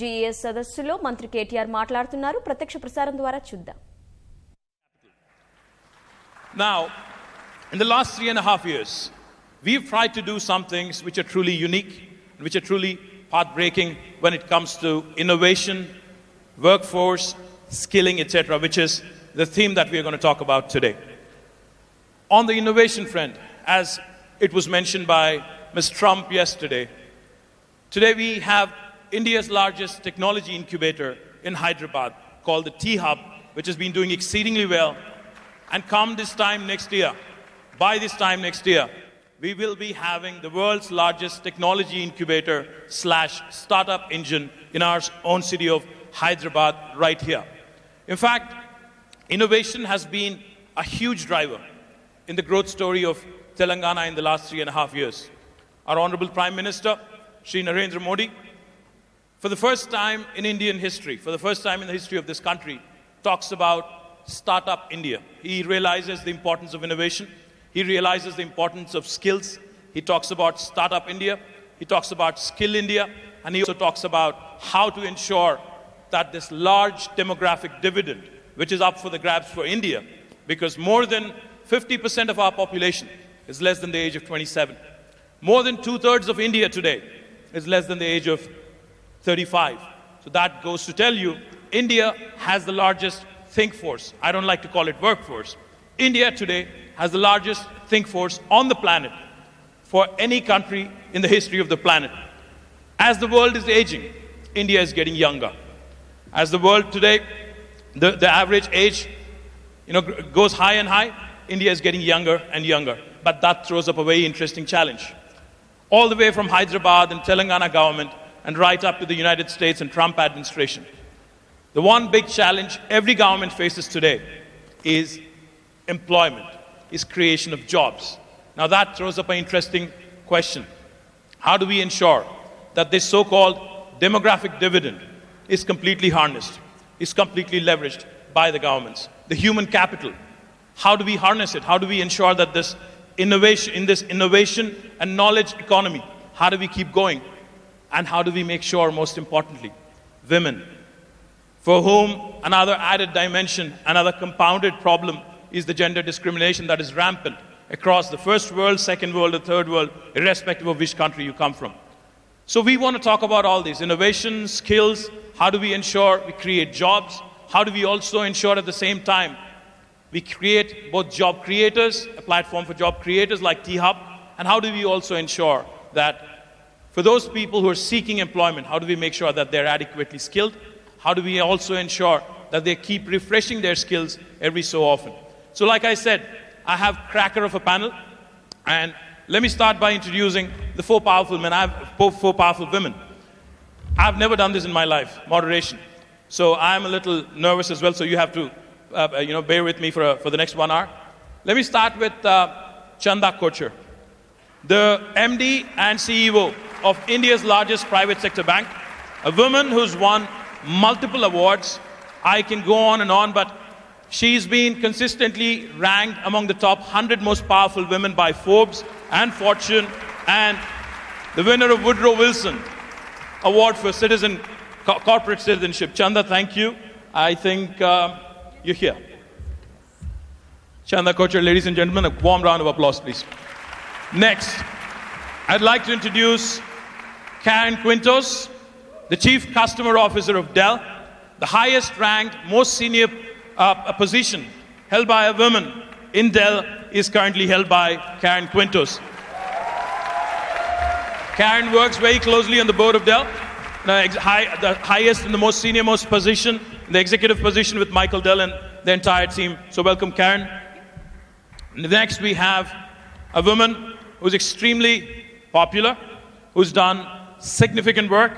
GS సదస్సులో మంత్రి కేటీఆర్ మాట్లాడుతున్నారు. ప్రత్యక్ష ప్రసారం ద్వారా చూద్దాం. Now, in the last 3.5 years, we've tried to do some things which are truly unique, which are truly path-breaking when it comes to innovation, workforce, skilling, etc., which is the theme that we are going to talk about today. On the innovation front, as it was mentioned by Ms. Trump yesterday, today we have India's largest technology incubator in Hyderabad called the T-Hub, which has been doing exceedingly well. And come this time next year, by this time next year, we will be having the world's largest technology incubator / startup engine in our own city of Hyderabad right here. In fact, innovation has been a huge driver in the growth story of Telangana in the last 3.5 years. Our Honorable Prime Minister, Shri Narendra Modi, for the first time in Indian history, for the first time in the history of this country, talks about Startup India. He realizes the importance of innovation. He realizes the importance of skills. He talks about Startup India. He talks about Skill India. And he also talks about how to ensure that this large demographic dividend, which is up for the grabs for India, because more than 50% of our population is less than the age of 27. More than 2/3 of India today is less than the age of 35. So that goes to tell you, India has the largest think force. I don't like to call it workforce. India today has the largest think force on the planet for any country in the history of the planet. As the world is aging, India is getting younger. As the world today, the average age, goes high and high, India is getting younger and younger. But that throws up a very interesting challenge. All the way from Hyderabad and Telangana government and right up to the United States and Trump administration. The one big challenge every government faces today is employment, is creation of jobs. Now that throws up an interesting question. How do we ensure that this so-called demographic dividend is completely harnessed, is completely leveraged by the governments? The human capital, how do we harness it? How do we ensure that this innovation and knowledge economy, how do we keep going? And how do we make sure, most importantly, women, for whom another added dimension, another compounded problem is the gender discrimination that is rampant across the first world, second world, the third world, irrespective of which country you come from. So we want to talk about all these innovation, skills. How do we ensure we create jobs? How do we also ensure at the same time we create both job creators, a platform for job creators like T-Hub, and how do we also ensure that for those people who are seeking employment, how do we make sure that they're adequately skilled? How do we also ensure that they keep refreshing their skills every so often? So like I said, I have cracker of a panel, and let me start by introducing the 4 powerful men. I have 4 powerful women. I've never done this in my life, moderation. So I'm a little nervous as well, so you have to bear with me for the next 1 hour. Let me start with Chanda Kochhar, the MD and CEO of India's largest private sector bank, a woman who's won multiple awards. I can go on, but she's been consistently ranked among the top 100 most powerful women by Forbes and Fortune, and the winner of Woodrow Wilson Award for corporate citizenship. Chanda, thank you. I think you're here. Chanda Kochhar, ladies and gentlemen, a warm round of applause, please. Next, I'd like to introduce Karen Quintos, the Chief Customer Officer of Dell. The highest ranked, most senior position held by a woman in Dell is currently held by Karen Quintos. Karen works very closely on the board of Dell, the highest and the most senior most position, the executive position with Michael Dell and the entire team. So welcome, Karen. Next we have a woman who's extremely popular, who's done significant work,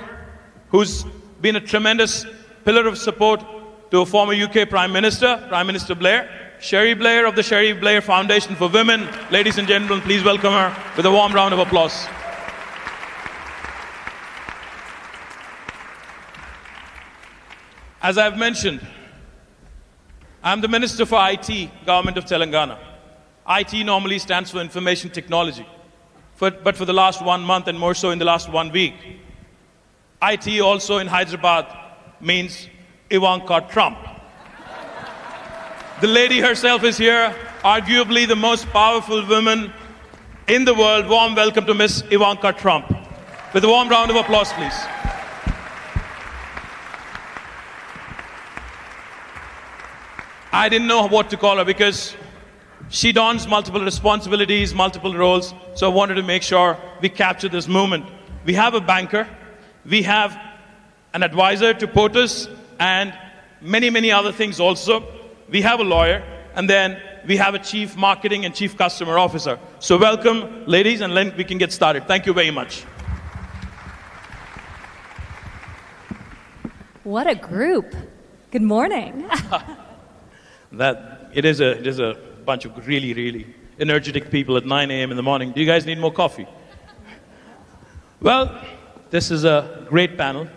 who's been a tremendous pillar of support to a former UK Prime Minister, Prime Minister Blair, Sherry Blair of the Sherry Blair Foundation for Women. Ladies and gentlemen, please welcome her with a warm round of applause. As I've mentioned, I'm the Minister for IT, Government of Telangana. IT normally stands for Information Technology. But for the last 1 month and more so in the last 1 week, IT also in Hyderabad means Ivanka Trump. The lady herself is here, arguably the most powerful woman in the world. Warm welcome to Miss Ivanka Trump. With a warm round of applause, please. I didn't know what to call her because she dons multiple responsibilities, multiple roles, so I wanted to make sure we capture this moment. We have a banker, we have an advisor to POTUS, and many, many other things also. We have a lawyer, and then we have a chief marketing and chief customer officer. So welcome, ladies, and then we can get started. Thank you very much. What a group. Good morning. It is a bunch of really, really energetic people at 9 a.m. in the morning. Do you guys need more coffee? Well, this is a great panel.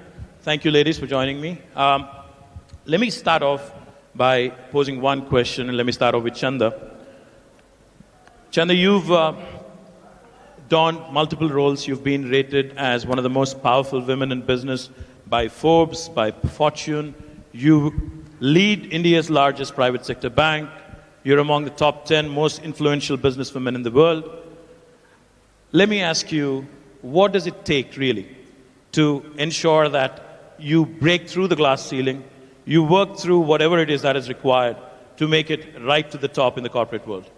Thank you, ladies, for joining me. Let me start off by posing one question, and let me start off with Chanda. Chanda, you've donned multiple roles. You've been rated as one of the most powerful women in business by Forbes, by Fortune. You lead India's largest private sector bank. You're among the top 10 most influential businesswomen in the world. Let me ask you, what does it take really to ensure that you break through the glass ceiling, you work through whatever it is that is required to make it right to the top in the corporate world?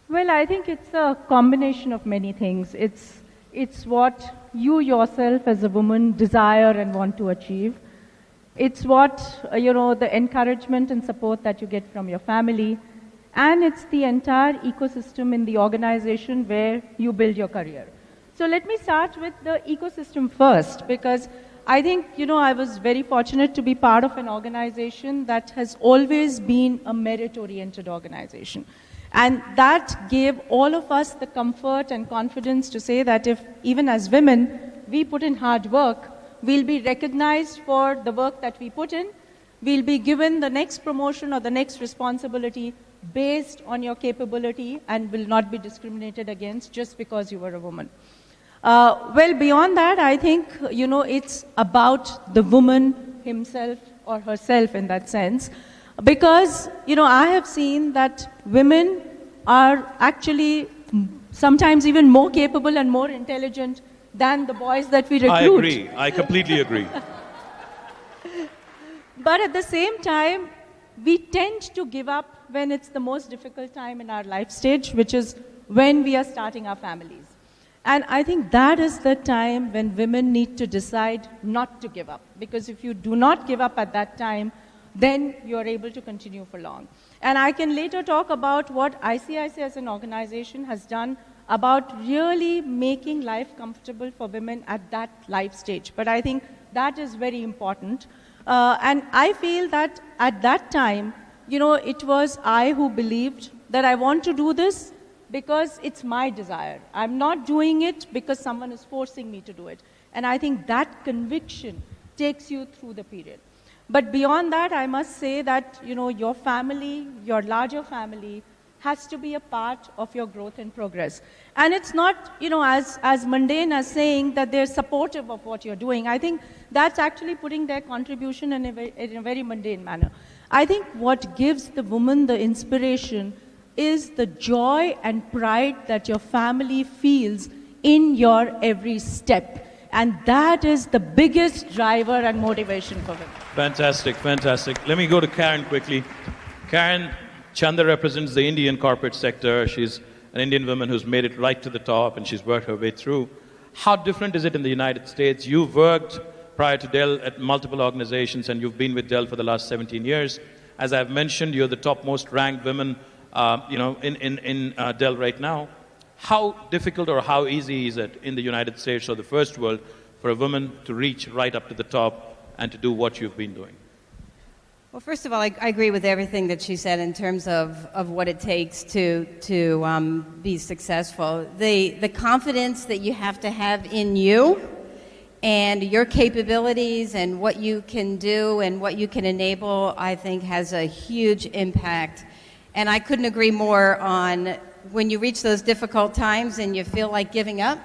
Well, I think it's a combination of many things. It's what you yourself as a woman desire and want to achieve. It's what, the encouragement and support that you get from your family. And it's the entire ecosystem in the organization where you build your career. So let me start with the ecosystem first, because I think, I was very fortunate to be part of an organization that has always been a merit-oriented organization. And that gave all of us the comfort and confidence to say that if, even as women, we put in hard work, we'll be recognized for the work that we put in. We'll be given the next promotion or the next responsibility based on your capability and will not be discriminated against just because you were a woman. Well, beyond that, I think, it's about the woman himself or herself in that sense. Because, I have seen that women are actually sometimes even more capable and more intelligent than the boys that we recruit. I agree. I completely agree. But at the same time, we tend to give up when it's the most difficult time in our life stage, which is when we are starting our families. And I think that is the time when women need to decide not to give up. Because if you do not give up at that time, then you are able to continue for long. And I can later talk about what ICICI as an organization has done about really making life comfortable for women at that life stage. But I think that is very important. And I feel that at that time, it was I who believed that I want to do this because it's my desire. I'm not doing it because someone is forcing me to do it. And I think that conviction takes you through the period. But beyond that, I must say that, your family, your larger family, has to be a part of your growth and progress. And it's not, as mundane as saying that they're supportive of what you're doing. I think that's actually putting their contribution in a very mundane manner. I think what gives the woman the inspiration is the joy and pride that your family feels in your every step. And that is the biggest driver and motivation for women. Fantastic, fantastic. Let me go to Karen quickly. Karen, Chanda represents the Indian corporate sector. She's an Indian woman who's made it right to the top, and she's worked her way through. How different is it in the United States? You've worked prior to Dell at multiple organizations, and you've been with Dell for the last 17 years. As I've mentioned, you're the top most ranked women in Dell right now. How difficult or how easy is it in the United States or the first world for a woman to reach right up to the top and to do what you've been doing? Well, first of all, I agree with everything that she said in terms of what it takes to be successful. The confidence that you have to have in you and your capabilities and what you can do and what you can enable, I think, has a huge impact. And I couldn't agree more on when you reach those difficult times and you feel like giving up,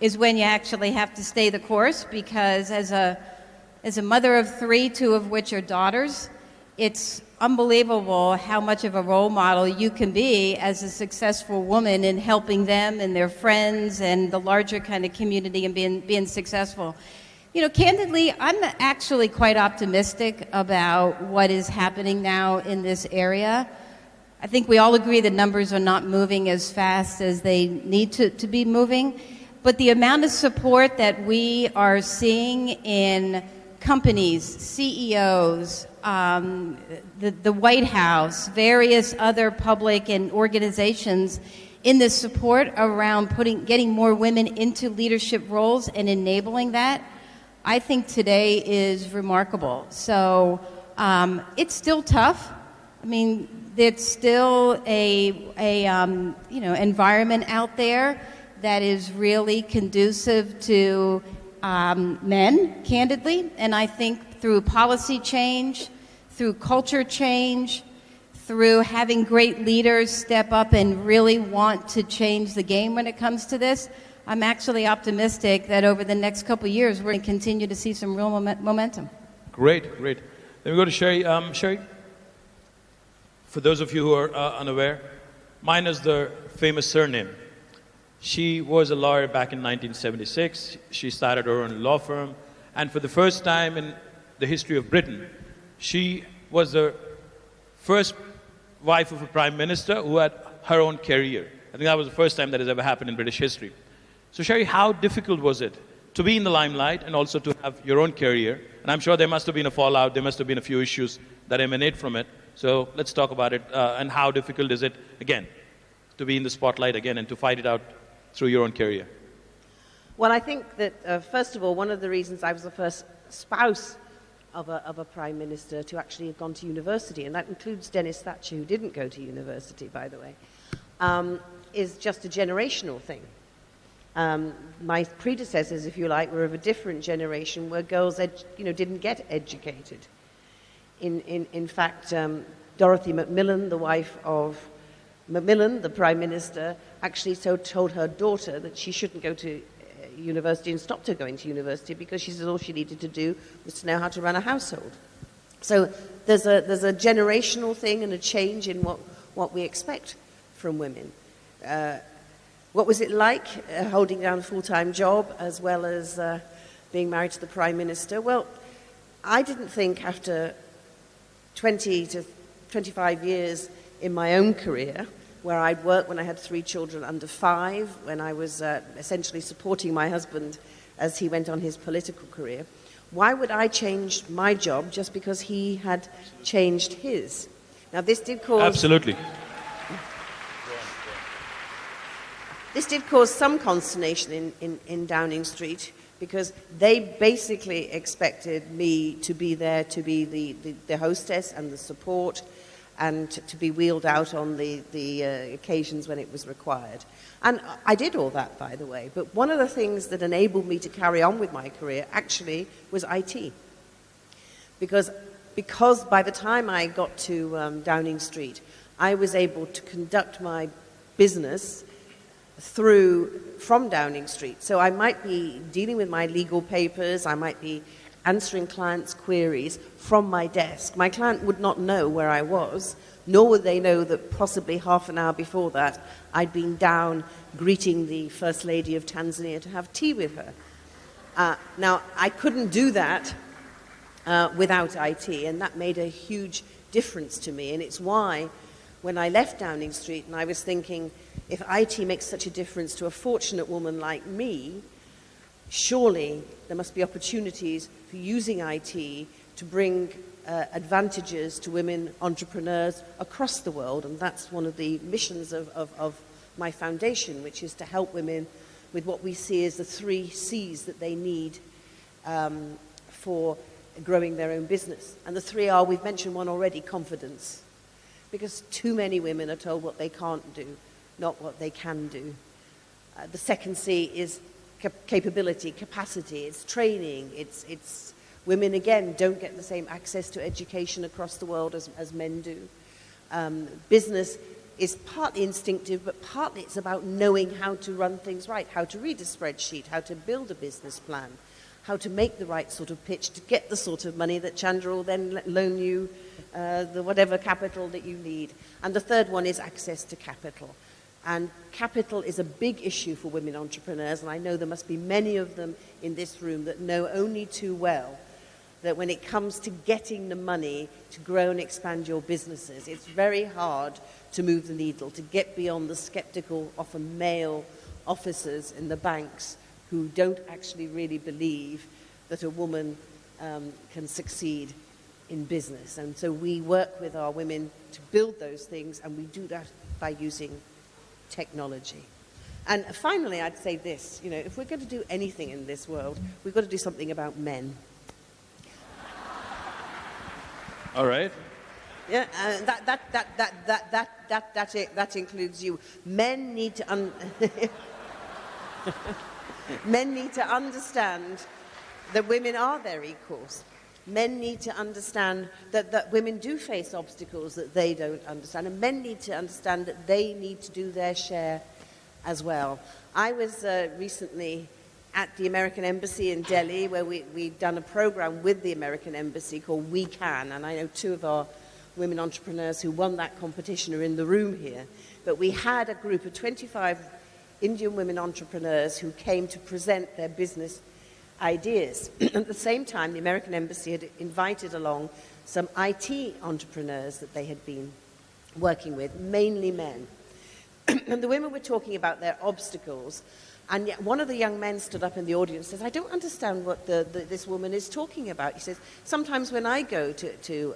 is when you actually have to stay the course, because as a mother of 3, 2 of which are daughters, it's unbelievable how much of a role model you can be as a successful woman in helping them and their friends and the larger kind of community and being successful. You know, candidly, I'm actually quite optimistic about what is happening now in this area. I think we all agree the numbers are not moving as fast as they need to be moving, but the amount of support that we are seeing in companies, CEOs, the White House, various other public and organizations in the support around getting more women into leadership roles and enabling that, I think today is remarkable. So it's still tough. I mean, there's still a environment out there that is really conducive to men, candidly. And I think through policy change, through culture change, through having great leaders step up and really want to change the game when it comes to this, I'm actually optimistic that over the next couple of years, we're going to continue to see some real momentum. Great, great. Then we go to Sherry. Sherry, for those of you who are unaware, mine is the famous surname. She was a lawyer back in 1976. She started her own law firm. And for the first time in the history of Britain, she was the first wife of a prime minister who had her own career. I think that was the first time that has ever happened in British history. So Sherry, how difficult was it to be in the limelight and also to have your own career? And I'm sure there must have been a fallout, there must have been a few issues that emanate from it. So let's talk about it. And how difficult is it, again, to be in the spotlight again and to fight it out through your own career? Well, I think that, first of all, one of the reasons I was the first spouse of a prime minister to actually have gone to university, and that includes Dennis Thatcher, who didn't go to university, by the way, is just a generational thing. My predecessors, if you like, were of a different generation where girls didn't get educated. In fact, Dorothy Macmillan, the wife of Macmillan, the Prime Minister, actually told her daughter that she shouldn't go to university and stopped her going to university because she said all she needed to do was to know how to run a household. So there's a generational thing and a change in what we expect from women. What was it like holding down a full-time job as well as being married to the Prime Minister? Well, I didn't think after 20 to 25 years in my own career, where I'd worked when I had 3 children under 5, when I was essentially supporting my husband as he went on his political career, why would I change my job just because he had changed his? Now, this did cause... Absolutely. This did cause some consternation in Downing Street, because they basically expected me to be there to be the hostess and the support and to be wheeled out on the occasions when it was required. And I did all that, by the way. But one of the things that enabled me to carry on with my career actually was IT. Because by the time I got to Downing Street, I was able to conduct my business from Downing Street. So I might be dealing with my legal papers, I might be answering clients' queries from my desk. My client would not know where I was, nor would they know that possibly half an hour before that I'd been down greeting the First Lady of Tanzania to have tea with her. Now, I couldn't do that without IT, and that made a huge difference to me, and it's why when I left Downing Street and I was thinking, if IT makes such a difference to a fortunate woman like me, surely there must be opportunities for using IT to bring advantages to women entrepreneurs across the world. And that's one of the missions of my foundation, which is to help women with what we see as the 3 C's that they need for growing their own business. And the 3 are, we've mentioned one already, confidence. Because too many women are told what they can't do, not what they can do. The second C is capability, capacity, it's training, it's women, again, don't get the same access to education across the world as men do. Business is partly instinctive, but partly it's about knowing how to run things right, how to read a spreadsheet, how to build a business plan, how to make the right sort of pitch to get the sort of money that Chandra will then loan you, the whatever capital that you need. And the third one is access to capital. And capital is a big issue for women entrepreneurs, and I know there must be many of them in this room that know only too well that when it comes to getting the money to grow and expand your businesses, it's very hard to move the needle, to get beyond the skeptical, often male officers in the banks who don't actually really believe that a woman can succeed in business. And so we work with our women to build those things, and we do that by using technology. And finally, I'd say this, if we're going to do anything in this world, we've got to do something about men. All right. Yeah, that includes you. Men need to men need to understand that women are their equals. Men need to understand that women do face obstacles that they don't understand, and men need to understand that they need to do their share as well. I was recently at the American Embassy in Delhi, where we've done a program with the American Embassy called We Can, and I know two of our women entrepreneurs who won that competition are in the room here. But we had a group of 25 Indian women entrepreneurs who came to present their business ideas. At the same time, the American Embassy had invited along some IT entrepreneurs that they had been working with, mainly men. And the women were talking about their obstacles. And yet one of the young men stood up in the audience and says, I don't understand what this woman is talking about. He says, sometimes when I go to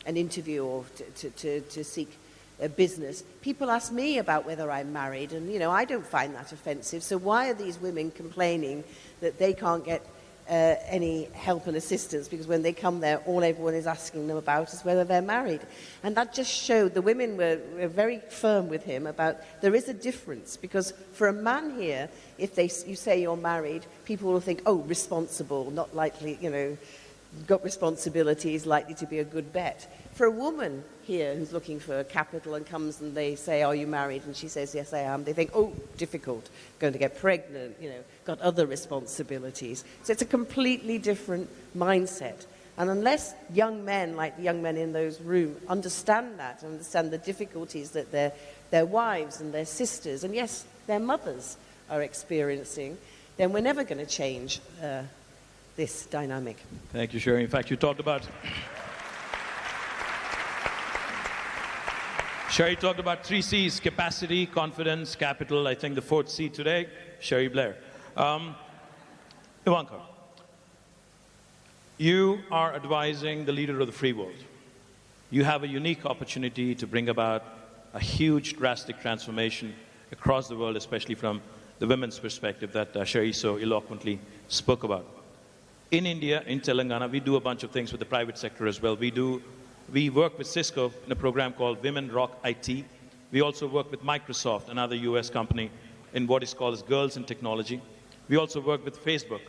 an interview or to seek a business, people ask me about whether I'm married, and I don't find that offensive. So why are these women complaining that they can't get any help and assistance, because when they come there, all everyone is asking them about is whether they're married? And that just showed the women were very firm with him about there is a difference, because for a man here, if you say you're married, people will think, oh, responsible, not likely, got responsibilities, likely to be a good bet. For a woman here who's looking for capital and comes and they say, are you married? And she says, yes, I am. They think, oh, difficult, going to get pregnant, got other responsibilities. So it's a completely different mindset. And unless young men, like the young men in those rooms, understand that, understand the difficulties that their wives and their sisters, and yes, their mothers are experiencing, then we're never going to change this dynamic. Thank you, Sherry. In fact, you talked about... Sherry talked about 3 C's: capacity, confidence, capital. I think the 4th C today, Sherry Blair. Ivanka, you are advising the leader of the free world. You have a unique opportunity to bring about a huge, drastic transformation across the world, especially from the women's perspective that Sherry so eloquently spoke about. In India, in Telangana, we do a bunch of things with the private sector as well. We work with Cisco in a program called Women Rock IT. We also work with Microsoft, another US company, in what is called as Girls in Technology. We also work with Facebook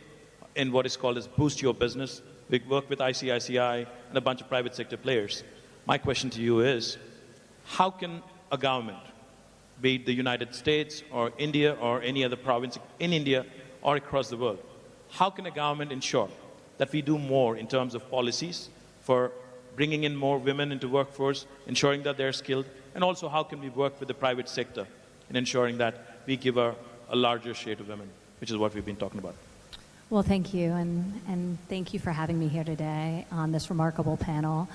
in what is called as Boost Your Business. We work with ICICI and a bunch of private sector players. My question to you is, how can a government, be it the United States or India or any other province in India or across the world, how can a government ensure that we do more in terms of policies for bringing in more women into workforce, ensuring that they're skilled, and also how can we work with the private sector in ensuring that we give a larger share to women, which is what we've been talking about. Well, thank you, and thank you for having me here today on this remarkable panel.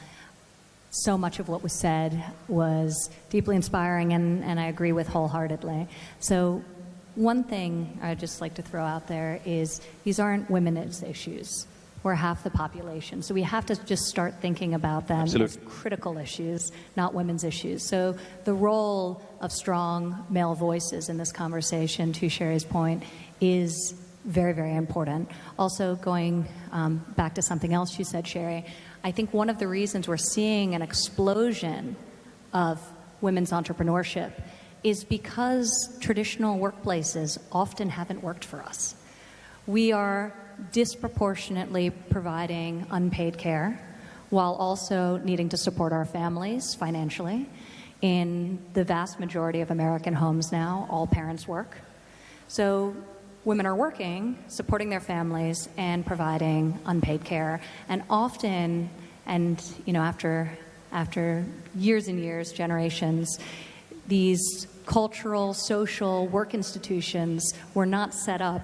So much of what was said was deeply inspiring, and I agree with wholeheartedly. So one thing I'd just like to throw out there is these aren't women's issues. We're half the population. So we have to just start thinking about them as critical issues, not women's issues. So the role of strong male voices in this conversation, to Sherry's point, is very, very important. Also, going back to something else you said, Sherry, I think one of the reasons we're seeing an explosion of women's entrepreneurship is because traditional workplaces often haven't worked for us. We are disproportionately providing unpaid care while also needing to support our families financially. In the vast majority of American homes now, all parents work. So women are working, supporting their families, and providing unpaid care. And often, and after years and years, generations, these cultural, social work institutions were not set up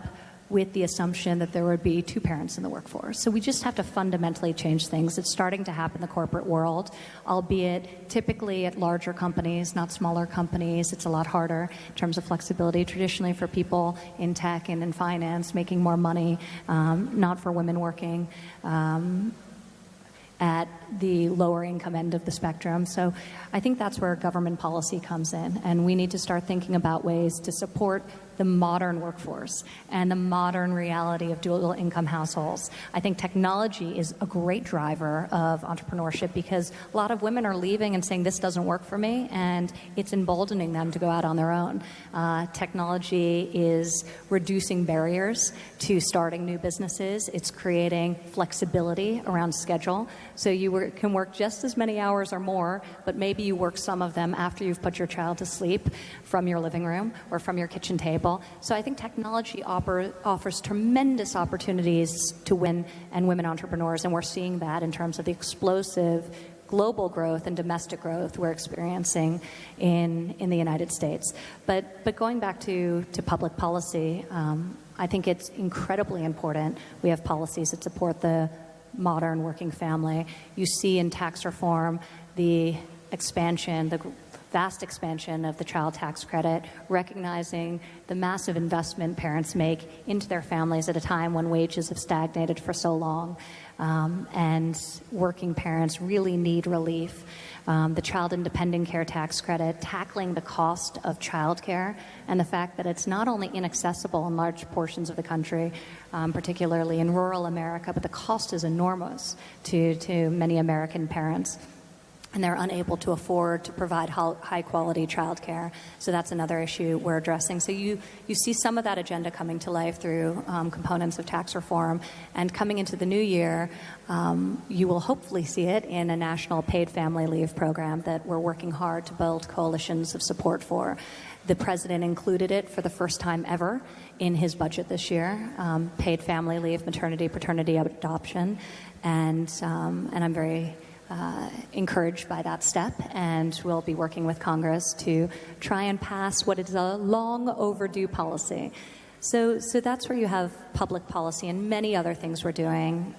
with the assumption that there would be two parents in the workforce. So we just have to fundamentally change things. It's starting to happen in the corporate world, albeit typically at larger companies, not smaller companies. It's a lot harder in terms of flexibility. Traditionally for people in tech and in finance, making more money, not for women working at the lower income end of the spectrum. So I think that's where government policy comes in, and we need to start thinking about ways to support the modern workforce and the modern reality of dual income households. I think technology is a great driver of entrepreneurship because a lot of women are leaving and saying this doesn't work for me, and it's emboldening them to go out on their own. Technology is reducing barriers to starting new businesses. It's creating flexibility around schedule. So you can work just as many hours or more, but maybe you work some of them after you've put your child to sleep from your living room or from your kitchen table. So I think technology offers tremendous opportunities to women and women entrepreneurs, and we're seeing that in terms of the explosive global growth and domestic growth we're experiencing in the United States. But going back to public policy, I think it's incredibly important we have policies that support the modern working family. You see in tax reform the expansion, the vast expansion of the child tax credit, recognizing the massive investment parents make into their families at a time when wages have stagnated for so long, and working parents really need relief. The child independent care tax credit, tackling the cost of childcare and the fact that it's not only inaccessible in large portions of the country, particularly in rural America, but the cost is enormous to many American parents. And they're unable to afford to provide high-quality childcare. So that's another issue we're addressing. So you see some of that agenda coming to life through components of tax reform. And coming into the new year, you will hopefully see it in a national paid family leave program that we're working hard to build coalitions of support for. The president included it for the first time ever in his budget this year, paid family leave, maternity, paternity, adoption. And I'm very encouraged by that step, and we'll be working with Congress to try and pass what is a long overdue policy. So that's where you have public policy and many other things we're doing.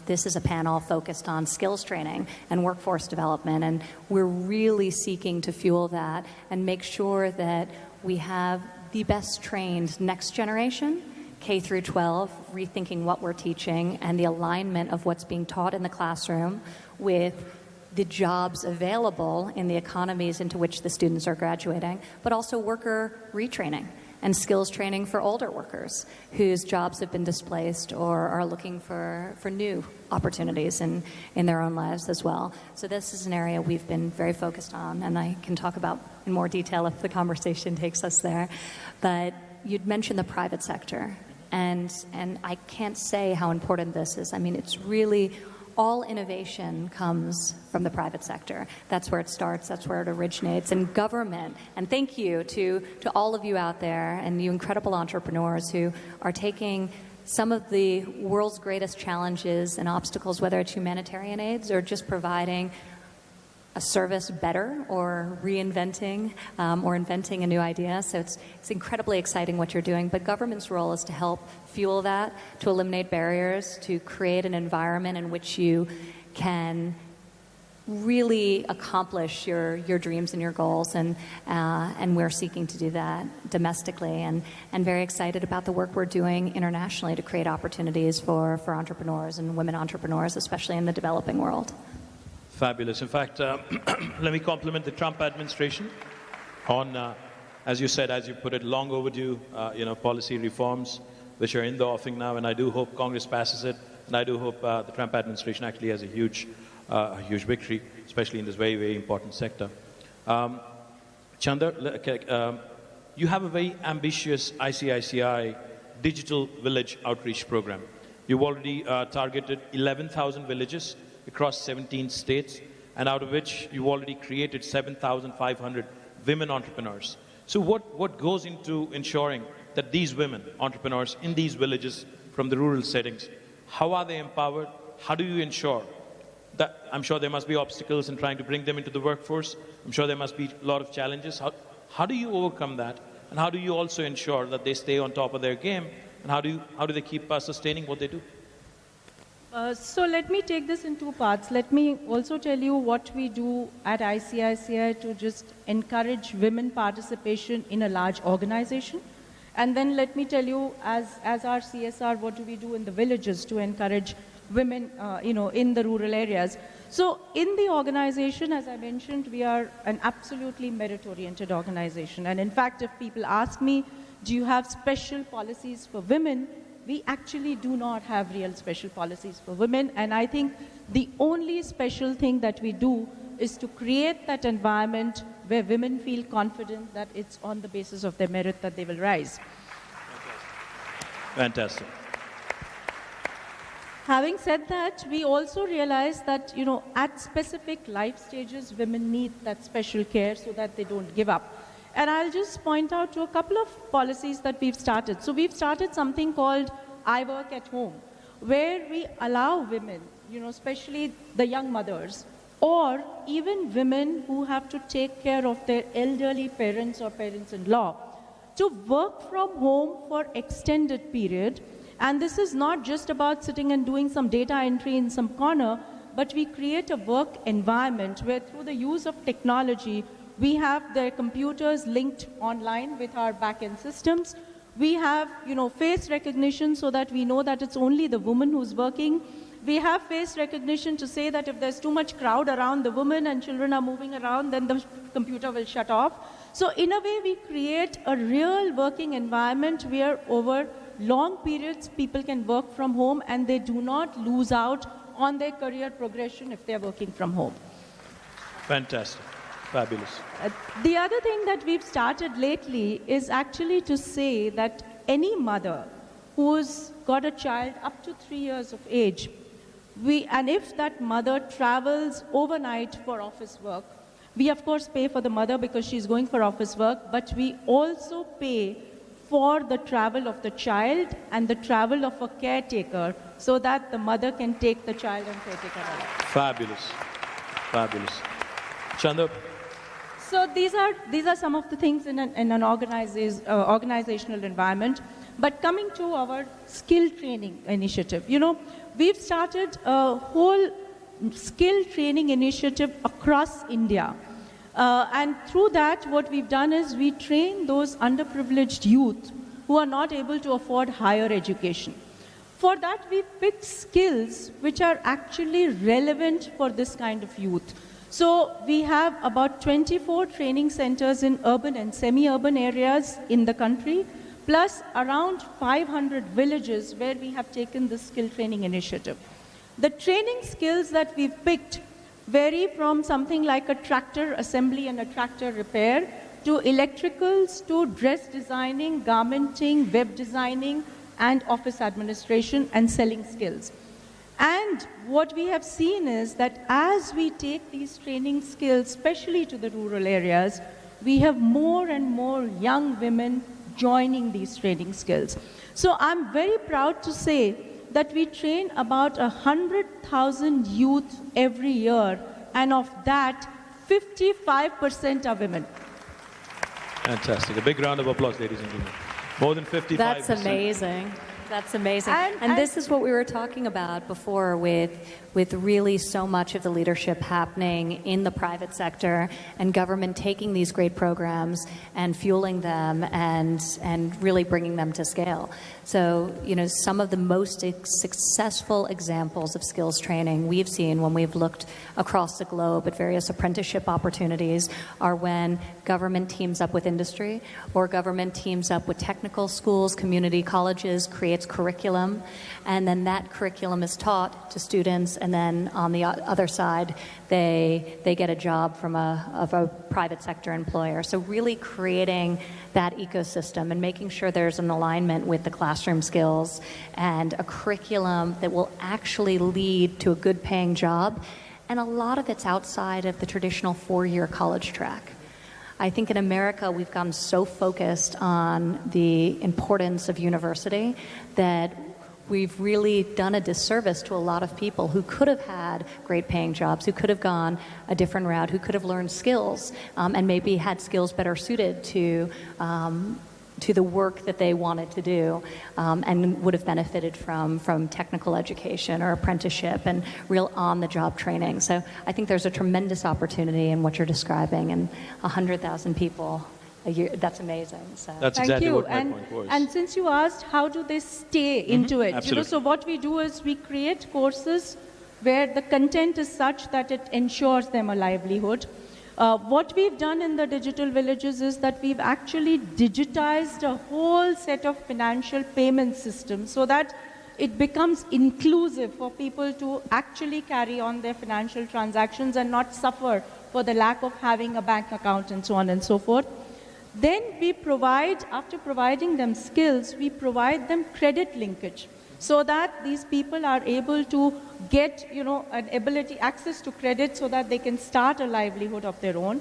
This is a panel focused on skills training and workforce development, and we're really seeking to fuel that and make sure that we have the best trained next generation, K through 12, rethinking what we're teaching and the alignment of what's being taught in the classroom with the jobs available in the economies into which the students are graduating, but also worker retraining and skills training for older workers whose jobs have been displaced or are looking for new opportunities in their own lives as well. So this is an area we've been very focused on, and I can talk about in more detail if the conversation takes us there. But you'd mentioned the private sector, and I can't say how important this is. I mean, it's really all innovation comes from the private sector. That's where it starts. That's where it originates. And government, and thank you to all of you out there and you incredible entrepreneurs who are taking some of the world's greatest challenges and obstacles, whether it's humanitarian aids or just providing a service better or reinventing or inventing a new idea. So it's incredibly exciting what you're doing. But government's role is to help fuel that, to eliminate barriers, to create an environment in which you can really accomplish your dreams and your goals. And we're seeking to do that domestically, and very excited about the work we're doing internationally to create opportunities for entrepreneurs and women entrepreneurs, especially in the developing world. Fabulous. In fact, let me compliment the Trump administration on, as you said, as you put it, long overdue, policy reforms which are in the offing now, and I do hope Congress passes it, and I do hope the Trump administration actually has a huge victory, especially in this very, very important sector. Chandra, you have a very ambitious ICICI Digital Village Outreach Program. You've already targeted 11,000 villages across 17 states, and out of which you've already created 7,500 women entrepreneurs. So what goes into ensuring that these women entrepreneurs in these villages from the rural settings, how are they empowered? How do you ensure that? I'm sure there must be obstacles in trying to bring them into the workforce. I'm sure there must be a lot of challenges. How do you overcome that? And how do you also ensure that they stay on top of their game? And how do they keep sustaining what they do? So let me take this in two parts. Let me also tell you what we do at ICICI to just encourage women participation in a large organization. And then let me tell you, as our CSR, what do we do in the villages to encourage women, in the rural areas. So in the organization, as I mentioned, we are an absolutely merit-oriented organization. And in fact, if people ask me, do you have special policies for women? We actually do not have real special policies for women, and I think the only special thing that we do is to create that environment where women feel confident that it's on the basis of their merit that they will rise. Fantastic. Having said that, we also realize that, at specific life stages, women need that special care so that they don't give up. And I'll just point out to a couple of policies that we've started. So we've started something called I Work at Home, where we allow women, especially the young mothers, or even women who have to take care of their elderly parents or parents-in-law, to work from home for extended period. And this is not just about sitting and doing some data entry in some corner, but we create a work environment where through the use of technology, we have their computers linked online with our back-end systems. We have, face recognition so that we know that it's only the woman who's working. We have face recognition to say that if there's too much crowd around the woman and children are moving around, then the computer will shut off. So in a way, we create a real working environment where over long periods, people can work from home and they do not lose out on their career progression if they're working from home. Fantastic. Fabulous. The other thing that we've started lately is actually to say that any mother who's got a child up to 3 years of age, and if that mother travels overnight for office work, we of course pay for the mother because she's going for office work, but we also pay for the travel of the child and the travel of a caretaker so that the mother can take the child and caretaker along. Fabulous. Fabulous. Chanda? So these are some of the things in an organizational environment. But coming to our skill training initiative, we've started a whole skill training initiative across India. And through that, what we've done is we train those underprivileged youth who are not able to afford higher education. For that, we picked skills which are actually relevant for this kind of youth. So we have about 24 training centers in urban and semi-urban areas in the country, plus around 500 villages where we have taken this skill training initiative. The training skills that we've picked vary from something like a tractor assembly and a tractor repair to electricals to dress designing, garmenting, web designing, and office administration and selling skills. And what we have seen is that as we take these training skills, especially to the rural areas, we have more and more young women joining these training skills. So I'm very proud to say that we train about 100,000 youth every year, and of that, 55% are women. Fantastic. A big round of applause, ladies and gentlemen. More than 55%. That's amazing. That's amazing. And this is what we were talking about before with really so much of the leadership happening in the private sector and government taking these great programs and fueling them and really bringing them to scale. So, some of the most successful examples of skills training we've seen when we've looked across the globe at various apprenticeship opportunities are when government teams up with industry or government teams up with technical schools, community colleges, creates curriculum, and then that curriculum is taught to students, and then on the other side, they get a job from a private sector employer. So really creating that ecosystem and making sure there's an alignment with the classroom skills and a curriculum that will actually lead to a good paying job and a lot of it's outside of the traditional 4-year college track. I think in America we've gotten so focused on the importance of university that we've really done a disservice to a lot of people who could have had great paying jobs, who could have gone a different route, who could have learned skills, and maybe had skills better suited to the work that they wanted to do, and would have benefited from technical education or apprenticeship and real on-the-job training. So I think there's a tremendous opportunity in what you're describing, and 100,000 people a year, that's amazing. So. That's Thank exactly you. what my point was. And since you asked, how do they stay into it? Absolutely. So what we do is we create courses where the content is such that it ensures them a livelihood. What we've done in the digital villages is that we've actually digitized a whole set of financial payment systems so that it becomes inclusive for people to actually carry on their financial transactions and not suffer for the lack of having a bank account and so on and so forth. Then we provide, after providing them skills, we provide them credit linkage so that these people are able to get, an ability, access to credit so that they can start a livelihood of their own.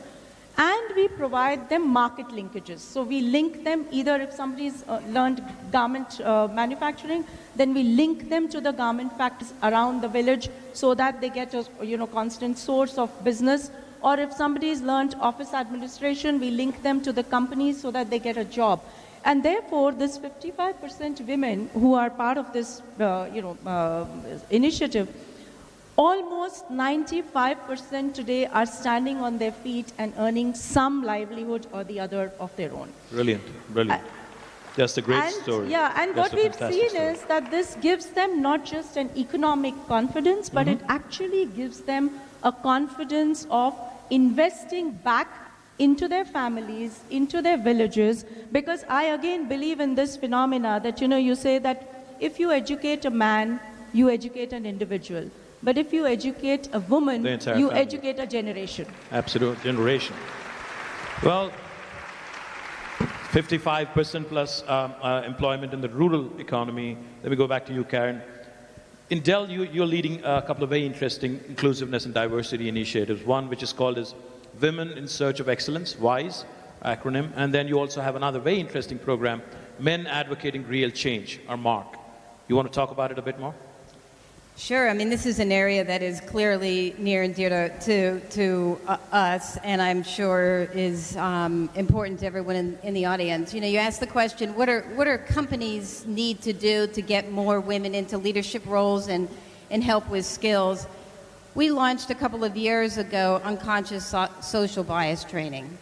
And we provide them market linkages. So we link them either if somebody's learned garment manufacturing, then we link them to the garment factories around the village so that they get a constant source of business. Or if somebody's learned office administration, we link them to the companies so that they get a job. And therefore, this 55% women who are part of this initiative, almost 95% today are standing on their feet and earning some livelihood or the other of their own. Brilliant, brilliant. That's a great story. Yeah, and That's what a we've fantastic seen story. is that this gives them not just an economic confidence, but it actually gives them a confidence of investing back into their families, into their villages, because I again believe in this phenomena that, you say that if you educate a man, you educate an individual. But if you educate a woman, The entire you family. educate a generation. Absolute generation. Well, 55% plus employment in the rural economy. Let me go back to you, Karen. In Dell, you're leading a couple of very interesting inclusiveness and diversity initiatives. One which is called as Women in Search of Excellence, WISE acronym. And then you also have another very interesting program, Men Advocating Real Change, or MARC. You want to talk about it a bit more? Sure. I mean, this is an area that is clearly near and dear to us, and I'm sure is important to everyone in the audience. You asked the question, what are companies need to do to get more women into leadership roles and help with skills? We launched a couple of years ago unconscious social bias training.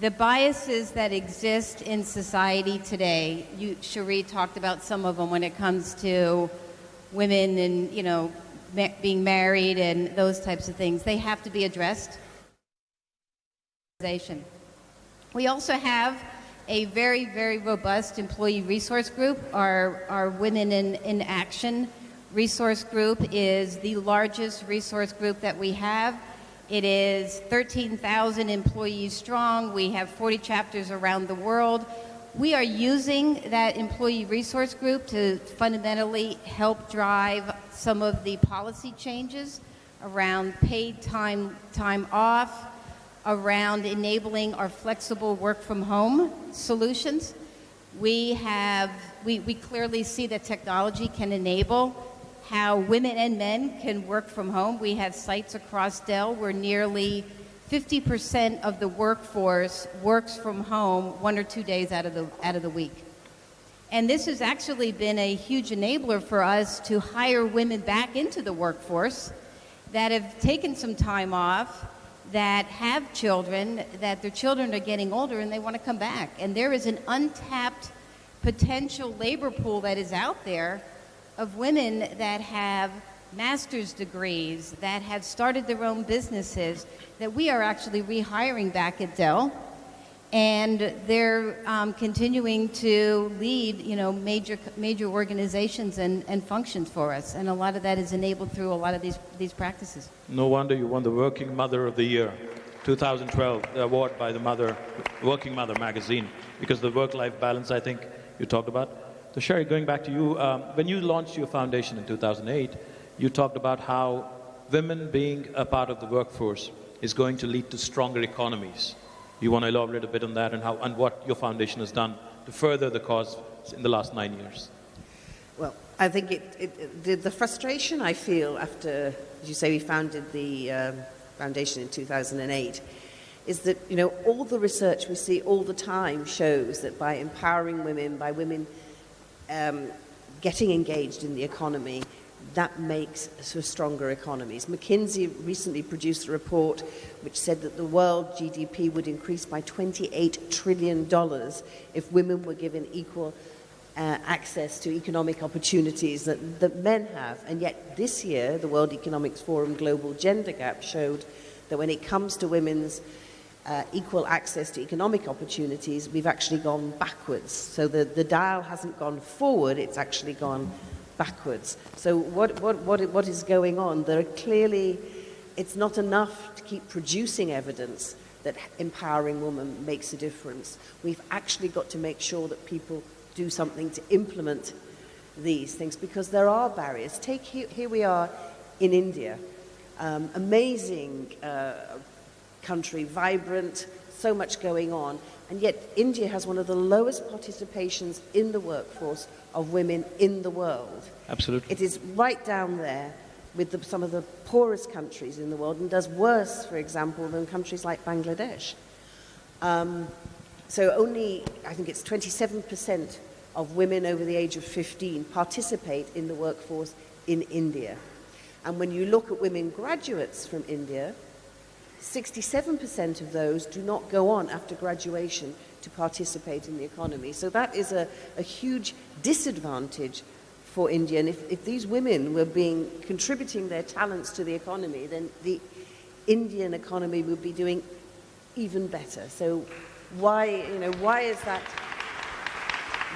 The biases that exist in society today, Cherie talked about some of them when it comes to women and, being married and those types of things. They have to be addressed. We also have a very, very robust employee resource group. Our Women in Action resource group is the largest resource group that we have. It is 13,000 employees strong. We have 40 chapters around the world. We are using that employee resource group to fundamentally help drive some of the policy changes around paid time off, around enabling our flexible work from home solutions. We clearly see that technology can enable how women and men can work from home. We have sites across Dell where nearly 50% of the workforce works from home 1 or 2 days out of the week. And this has actually been a huge enabler for us to hire women back into the workforce that have taken some time off, that have children, that their children are getting older and they want to come back. And there is an untapped potential labor pool that is out there of women that have master's degrees, that have started their own businesses, that we are actually rehiring back at Dell. And they're continuing to lead, major organizations and functions for us. And a lot of that is enabled through a lot of these practices. No wonder you won the Working Mother of the Year, 2012, the award by the Working Mother magazine, because the work-life balance, I think, you talked about. So Sherry, going back to you, when you launched your foundation in 2008, you talked about how women being a part of the workforce is going to lead to stronger economies. You want to elaborate a bit on that and how and what your foundation has done to further the cause in the last 9 years? Well, I think the frustration I feel after, as you say, we founded the foundation in 2008, is that, you know, all the research we see all the time shows that by empowering women, by women getting engaged in the economy, that makes for stronger economies. McKinsey recently produced a report which said that the world GDP would increase by $28 trillion if women were given equal access to economic opportunities that men have. And yet this year, the World Economic Forum Global Gender Gap showed that when it comes to women's equal access to economic opportunities, we've actually gone backwards. So the dial hasn't gone forward, it's actually gone backwards. So what is going on? There are clearly, it's not enough to keep producing evidence that empowering women makes a difference. We've actually got to make sure that people do something to implement these things, because there are barriers. Take here we are in India, amazing country, vibrant, so much going on, and yet India has one of the lowest participations in the workforce of women in the world. Absolutely. It is right down there with some of the poorest countries in the world, and does worse, for example, than countries like Bangladesh. So only, I think it's 27% of women over the age of 15 participate in the workforce in India. And when you look at women graduates from India, 67% of those do not go on after graduation to participate in the economy. So that is a huge disadvantage for India. And if these women were contributing their talents to the economy, then the Indian economy would be doing even better. So why is that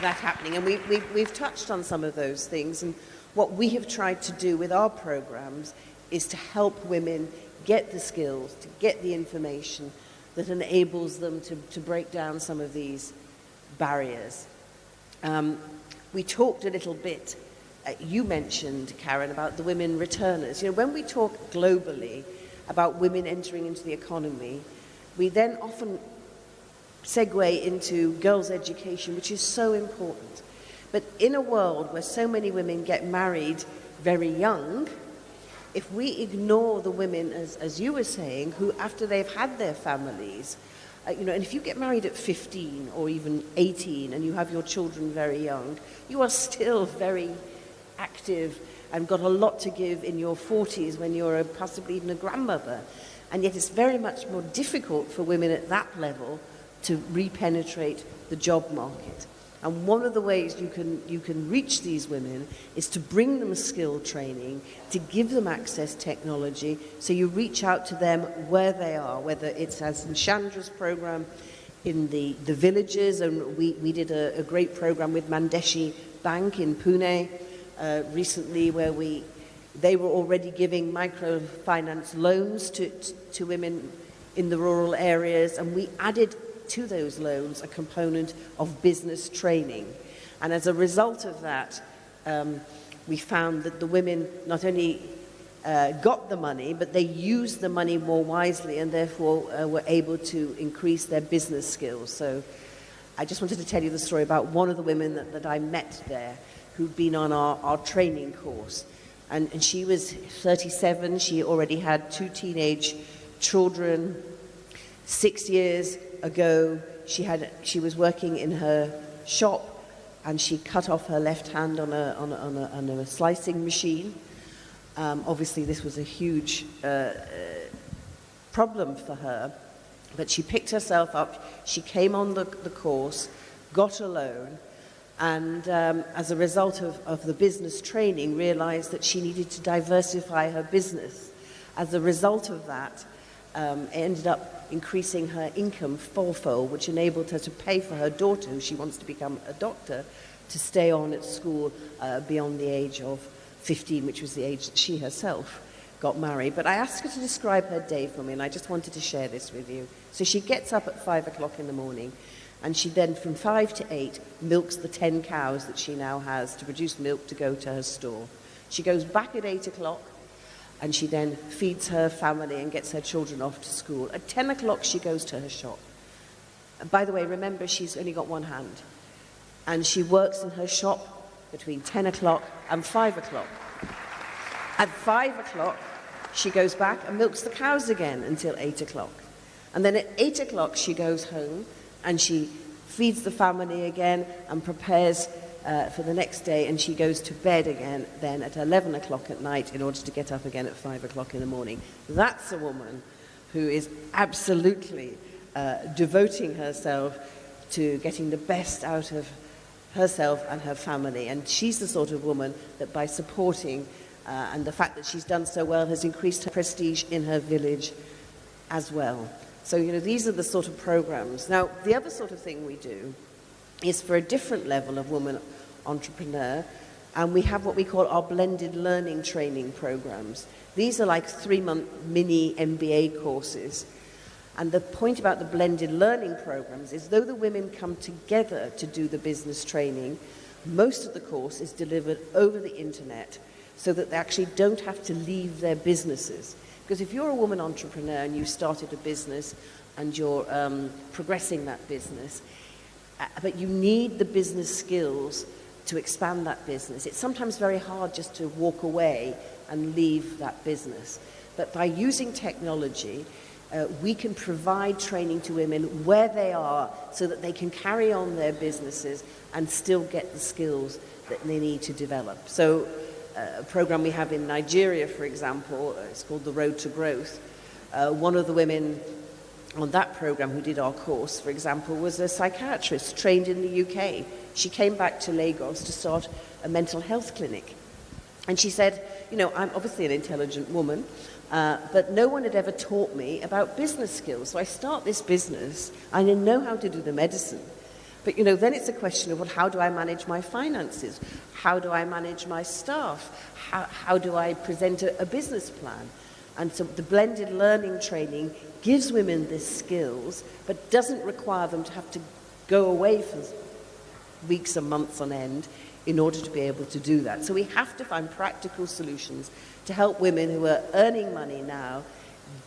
happening? And we've touched on some of those things. And what we have tried to do with our programs is to help women get the skills, to get the information that enables them to break down some of these barriers. We talked a little bit, you mentioned, Karen, about the women returners. You know, when we talk globally about women entering into the economy, we then often segue into girls' education, which is so important. But in a world where so many women get married very young, if we ignore the women, as you were saying, who after they've had their families, and if you get married at 15 or even 18 and you have your children very young, you are still very active and got a lot to give in your 40s when you're possibly even a grandmother. And yet it's very much more difficult for women at that level to repenetrate the job market. And one of the ways you can reach these women is to bring them skill training, to give them access technology, so you reach out to them where they are, whether it's as in Chandra's program in the villages, and we did a great program with Mandeshi Bank in Pune recently, where they were already giving microfinance loans to women in the rural areas, and we added to those loans a component of business training. And as a result of that, we found that the women not only got the money, but they used the money more wisely, and therefore were able to increase their business skills. So I just wanted to tell you the story about one of the women that I met there, who'd been on our training course. And she was 37, she already had 2 teenage children. 6 years ago, she was working in her shop, and she cut off her left hand on a slicing machine. Obviously, this was a huge problem for her, but she picked herself up. She came on the course, got a loan, and as a result of the business training, realized that she needed to diversify her business. As a result of that, it ended up increasing her income fourfold, which enabled her to pay for her daughter, who she wants to become a doctor, to stay on at school beyond the age of 15, which was the age that she herself got married. But I asked her to describe her day for me, and I just wanted to share this with you. So she gets up at 5 o'clock in the morning, and she then, from 5 to 8, milks the 10 cows that she now has to produce milk to go to her store. She goes back at 8 o'clock, and she then feeds her family and gets her children off to school. At 10 o'clock, she goes to her shop. And by the way, remember, she's only got one hand. And she works in her shop between 10 o'clock and 5 o'clock. At 5 o'clock, she goes back and milks the cows again until 8 o'clock. And then at 8 o'clock, she goes home and she feeds the family again and prepares for the next day, and she goes to bed again then at 11 o'clock at night in order to get up again at 5 o'clock in the morning. That's a woman who is absolutely devoting herself to getting the best out of herself and her family. And she's the sort of woman that by supporting and the fact that she's done so well has increased her prestige in her village as well. So, these are the sort of programs. Now, the other sort of thing we do is for a different level of woman entrepreneur, and we have what we call our blended learning training programs. These are like 3-month mini MBA courses. And the point about the blended learning programs is though the women come together to do the business training, most of the course is delivered over the internet so that they actually don't have to leave their businesses. Because if you're a woman entrepreneur and you started a business and you're progressing that business, but you need the business skills to expand that business. It's sometimes very hard just to walk away and leave that business. But by using technology, we can provide training to women where they are so that they can carry on their businesses and still get the skills that they need to develop. So a program we have in Nigeria, for example, it's called The Road to Growth. One of the women on that program who did our course, for example, was a psychiatrist trained in the UK. She came back to Lagos to start a mental health clinic. And she said, I'm obviously an intelligent woman, but no one had ever taught me about business skills. So I start this business, I know how to do the medicine. But, then it's a question of, well, how do I manage my finances? How do I manage my staff? How do I present a business plan? And so the blended learning training gives women these skills, but doesn't require them to have to go away for weeks and months on end in order to be able to do that. So we have to find practical solutions to help women who are earning money now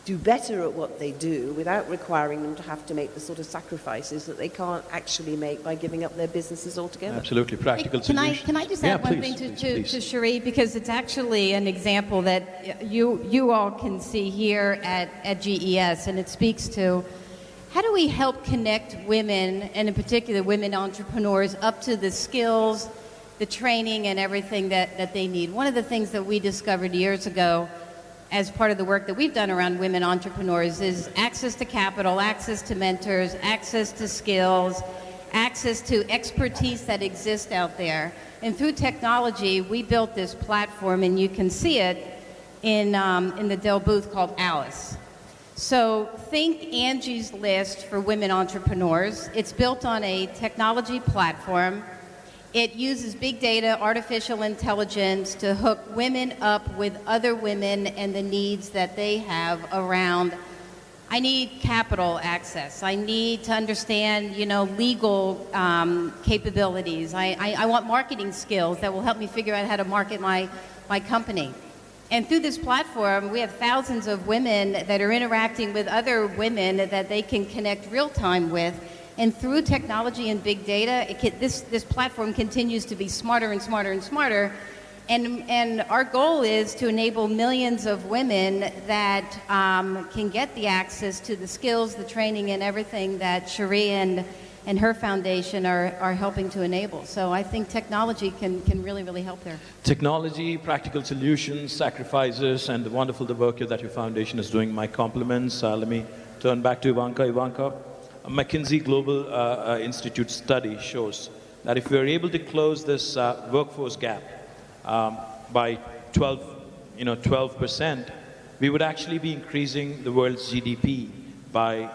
do better at what they do without requiring them to have to make the sort of sacrifices that they can't actually make by giving up their businesses altogether. Absolutely, practical solutions. Can I just add one thing to Cherie, because it's actually an example that you all can see here at GES, and it speaks to how do we help connect women, and in particular women entrepreneurs, up to the skills, the training, and everything that they need. One of the things that we discovered years ago as part of the work that we've done around women entrepreneurs is access to capital, access to mentors, access to skills, access to expertise that exists out there. And through technology, we built this platform, and you can see it in the Dell booth, called Alice. So think Angie's List for women entrepreneurs. It's built on a technology platform. It uses big data, artificial intelligence to hook women up with other women and the needs that they have around, I need capital access. I need to understand, legal capabilities. I want marketing skills that will help me figure out how to market my company. And through this platform, we have thousands of women that are interacting with other women that they can connect real time with. And through technology and big data, this platform continues to be smarter and smarter and smarter. And our goal is to enable millions of women that can get the access to the skills, the training, and everything that Cherie and her foundation are helping to enable. So I think technology can really, really help there. Technology, practical solutions, sacrifices, and the work that your foundation is doing. My compliments. Let me turn back to Ivanka. Ivanka, a McKinsey Global Institute study shows that if we are able to close this workforce gap by 12%, we would actually be increasing the world's GDP by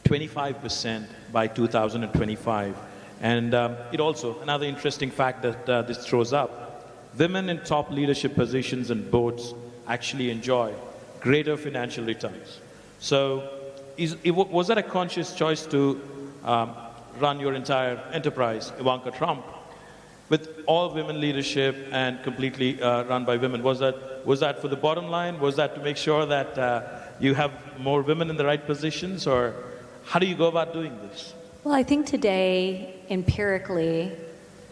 25% by 2025. And it also, another interesting fact that this throws up, women in top leadership positions and boards actually enjoy greater financial returns. So was that a conscious choice to run your entire enterprise, Ivanka Trump? with all women leadership and completely run by women. Was that for the bottom line? Was that to make sure that you have more women in the right positions, or how do you go about doing this? Well, I think today, empirically,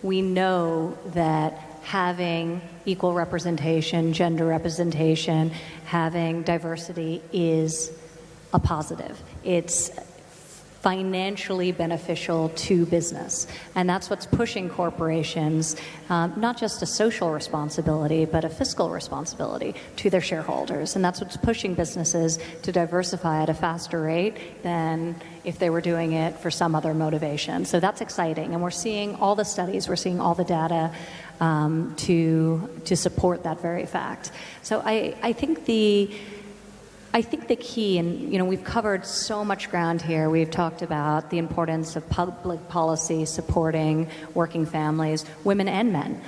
we know that having equal representation, gender representation, having diversity is a positive. It's financially beneficial to business. And that's what's pushing corporations, not just a social responsibility, but a fiscal responsibility to their shareholders. And that's what's pushing businesses to diversify at a faster rate than if they were doing it for some other motivation. So that's exciting. And we're seeing all the studies, we're seeing all the data to support that very fact. So I think the key, and we've covered so much ground here. We've talked about the importance of public policy supporting working families, women and men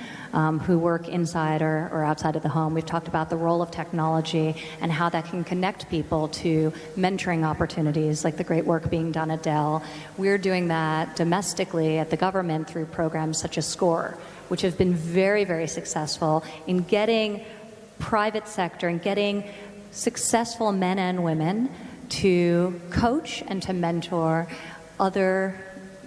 who work inside or outside of the home. We've talked about the role of technology and how that can connect people to mentoring opportunities, like the great work being done at Dell. We're doing that domestically at the government through programs such as SCORE, which have been very, very successful in getting private sector and getting successful men and women to coach and to mentor other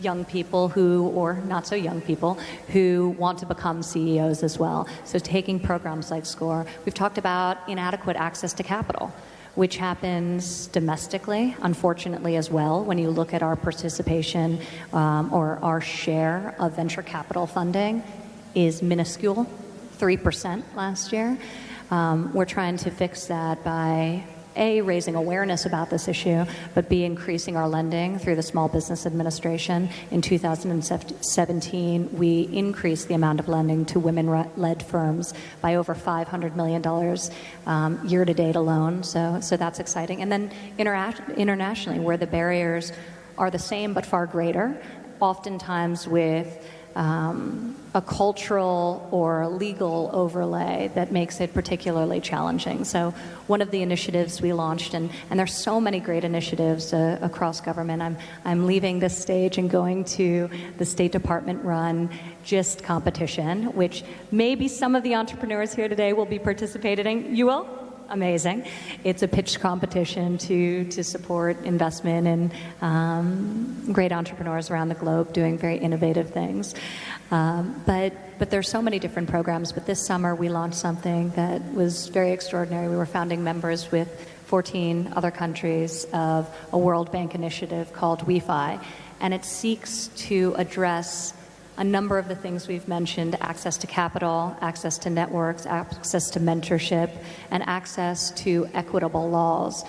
young people or not so young people, who want to become CEOs as well. So taking programs like SCORE. We've talked about inadequate access to capital, which happens domestically, unfortunately, as well. When you look at our participation or our share of venture capital funding is minuscule, 3% last year. We're trying to fix that by A, raising awareness about this issue, but B, increasing our lending through the Small Business Administration. In 2017, we increased the amount of lending to women-led firms by over $500 million year-to-date alone. So that's exciting. And then internationally, where the barriers are the same but far greater, oftentimes with a cultural or legal overlay that makes it particularly challenging. So one of the initiatives we launched, and there's so many great initiatives across government. I'm leaving this stage and going to the State Department-run GIST competition, which maybe some of the entrepreneurs here today will be participating in. You will? Amazing. It's a pitch competition to support investment in great entrepreneurs around the globe doing very innovative things. But there's so many different programs. But this summer we launched something that was very extraordinary. We were founding members with 14 other countries of a World Bank initiative called WeFi. And it seeks to address a number of the things we've mentioned: access to capital, access to networks, access to mentorship, and access to equitable laws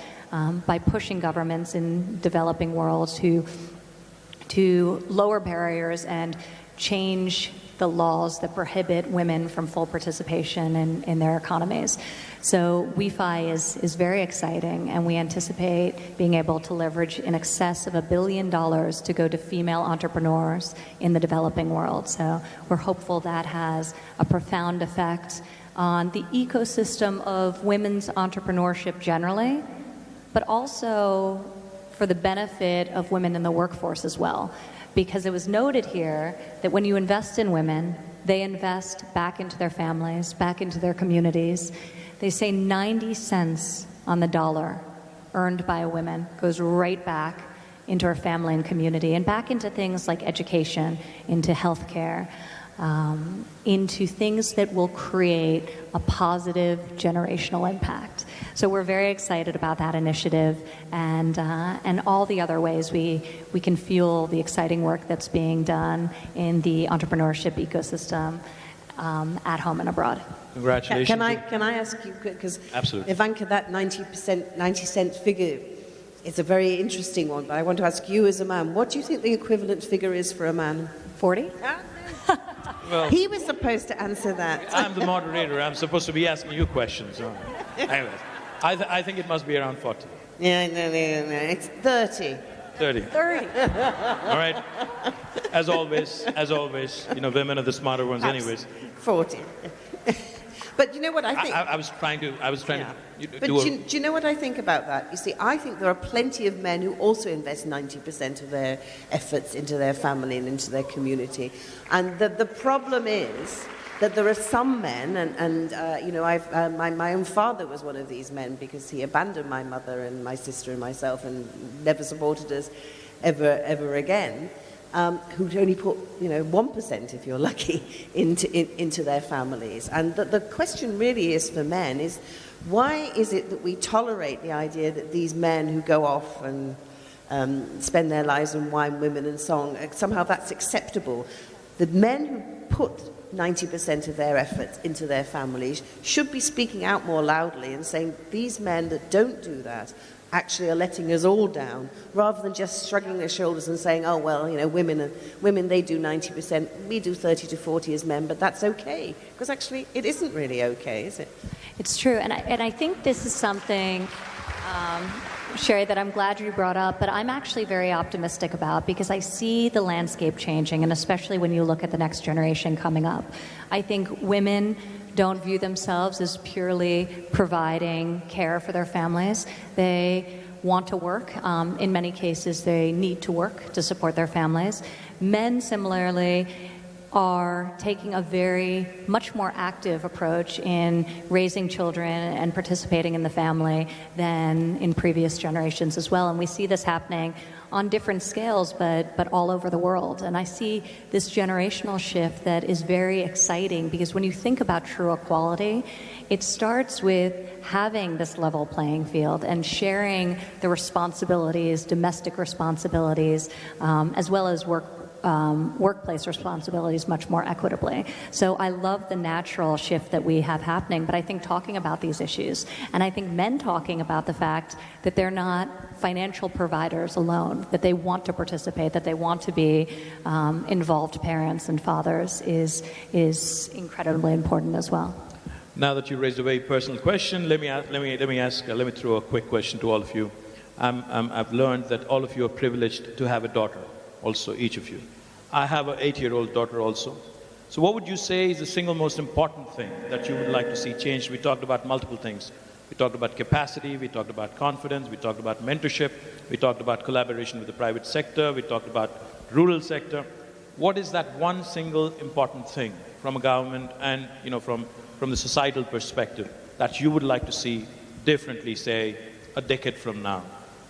by pushing governments in developing worlds to lower barriers and change the laws that prohibit women from full participation in their economies. So WeFi is very exciting, and we anticipate being able to leverage in excess of $1 billion to go to female entrepreneurs in the developing world. So we're hopeful that has a profound effect on the ecosystem of women's entrepreneurship generally, but also for the benefit of women in the workforce as well. Because it was noted here that when you invest in women, they invest back into their families, back into their communities. They say 90 cents on the dollar earned by a woman goes right back into her family and community, and back into things like education, into healthcare, into things that will create a positive generational impact. So we're very excited about that initiative and all the other ways we can fuel the exciting work that's being done in the entrepreneurship ecosystem at home and abroad. Congratulations. Can I ask you, because Absolutely. Ivanka, that 90% figure is a very interesting one, but I want to ask you as a man, what do you think the equivalent figure is for a man? 40? Well, He was supposed to answer that. I'm the moderator. I'm supposed to be asking you questions. So. Anyways, I think it must be around 40. Yeah, no, it's 30. 30. 30. All right. As always, women are the smarter ones anyways. 40. But you know what I think? I was trying to But do you know what I think about that? You see, I think there are plenty of men who also invest 90% of their efforts into their family and into their community. And the problem is that there are some men, and you know, my own father was one of these men because he abandoned my mother and my sister and myself and never supported us ever again. Who'd only put, you know, 1%, if you're lucky, into their families. And the question really is for men is, why is it that we tolerate the idea that these men who go off and spend their lives on wine, women and song, somehow that's acceptable? The men who put 90% of their efforts into their families should be speaking out more loudly and saying, these men that don't do that actually are letting us all down, rather than just shrugging their shoulders and saying, oh, well, you know, women, they do 90%, we do 30 to 40 as men, but that's okay. Because actually, it isn't really okay, is it? It's true, and I think this is something, Sherry, that I'm glad you brought up, but I'm actually very optimistic about, because I see the landscape changing, and especially when you look at the next generation coming up. I think women don't view themselves as purely providing care for their families. They want to work. In many cases, they need to work to support their families. Men, similarly, are taking a very much more active approach in raising children and participating in the family than in previous generations as well. And we see this happening on different scales, but all over the world. And I see this generational shift that is very exciting, because when you think about true equality, it starts with having this level playing field and sharing the responsibilities, domestic responsibilities, as well as workplace responsibilities much more equitably. So I love the natural shift that we have happening, but I think talking about these issues, and I think men talking about the fact that they're not financial providers alone, that they want to participate, that they want to be involved parents and fathers is incredibly important as well. Now that you raised a very personal question, let me throw a quick question to all of you. I've learned that all of you are privileged to have a daughter, also each of you. I have an 8-year-old daughter also. So what would you say is the single most important thing that you would like to see changed? We talked about multiple things. We talked about capacity, we talked about confidence, we talked about mentorship, we talked about collaboration with the private sector, we talked about rural sector. What is that one single important thing from a government and, you know, from the societal perspective that you would like to see differently, say, a decade from now?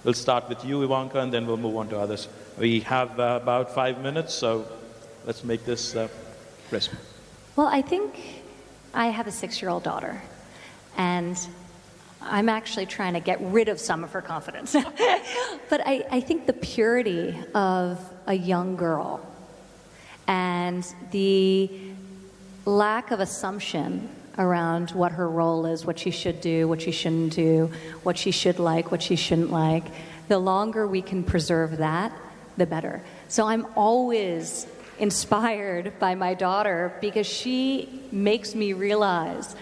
We'll start with you, Ivanka, and then we'll move on to others. We have about 5 minutes, so let's make this crisp. Well, I think I have a 6-year-old daughter, and I'm actually trying to get rid of some of her confidence. But I think the purity of a young girl and the lack of assumption around what her role is, what she should do, what she shouldn't do, what she should like, what she shouldn't like, the longer we can preserve that, the better. So I'm always inspired by my daughter, because she makes me realize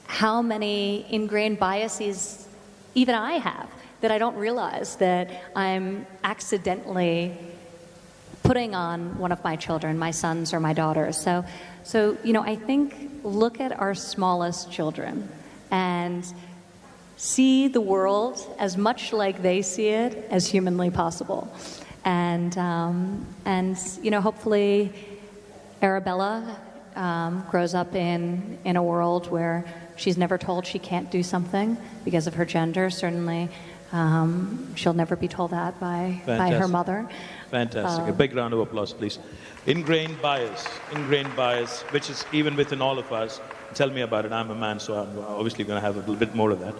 how many ingrained biases even I have that I don't realize that I'm accidentally putting on one of my children, my sons or my daughters. So you know, I think look at our smallest children and see the world as much like they see it as humanly possible. And you know, hopefully Arabella grows up in a world where she's never told she can't do something because of her gender. Certainly she'll never be told that by her mother. Fantastic. A big round of applause, please. Ingrained bias, which is even within all of us. Tell me about it. I'm a man, so I'm obviously going to have a little bit more of that.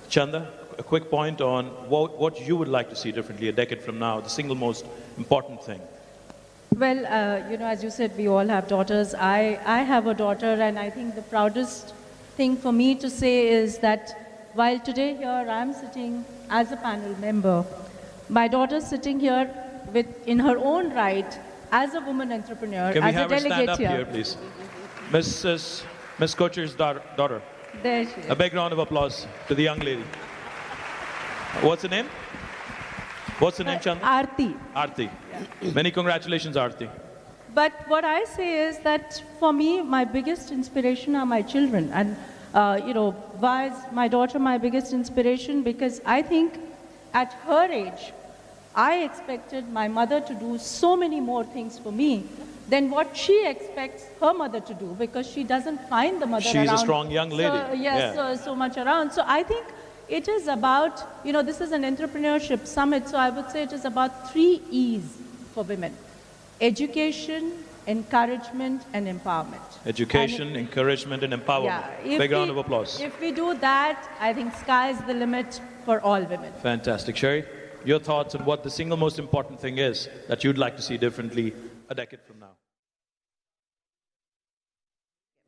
Chanda, a quick point on what you would like to see differently a decade from now, the single most important thing. Well, you know, as you said, we all have daughters. I have a daughter, and I think the proudest thing for me to say is that while today here I'm sitting as a panel member, my daughter's sitting here in her own right as a woman entrepreneur, Can we as have a her delegate stand up here, please? Miss Kocher's daughter. There she is. A big round of applause to the young lady. What's her name? What's her name, Chanda? Aarti. Aarti. Yeah. Many congratulations, Aarti. But what I say is that for me, my biggest inspiration are my children. And Why is my daughter my biggest inspiration? Because I think at her age, I expected my mother to do so many more things for me than what she expects her mother to do, because she doesn't find the mother around. She's a strong young lady. So, yes, Yeah. so much around. So I think it is about, this is an entrepreneurship summit, so I would say it is about 3 E's for women: education, encouragement, and empowerment. Education, encouragement, and empowerment. Big round of applause. If we do that, I think sky's the limit for all women. Fantastic. Sherry, your thoughts on what the single most important thing is that you'd like to see differently a decade from now?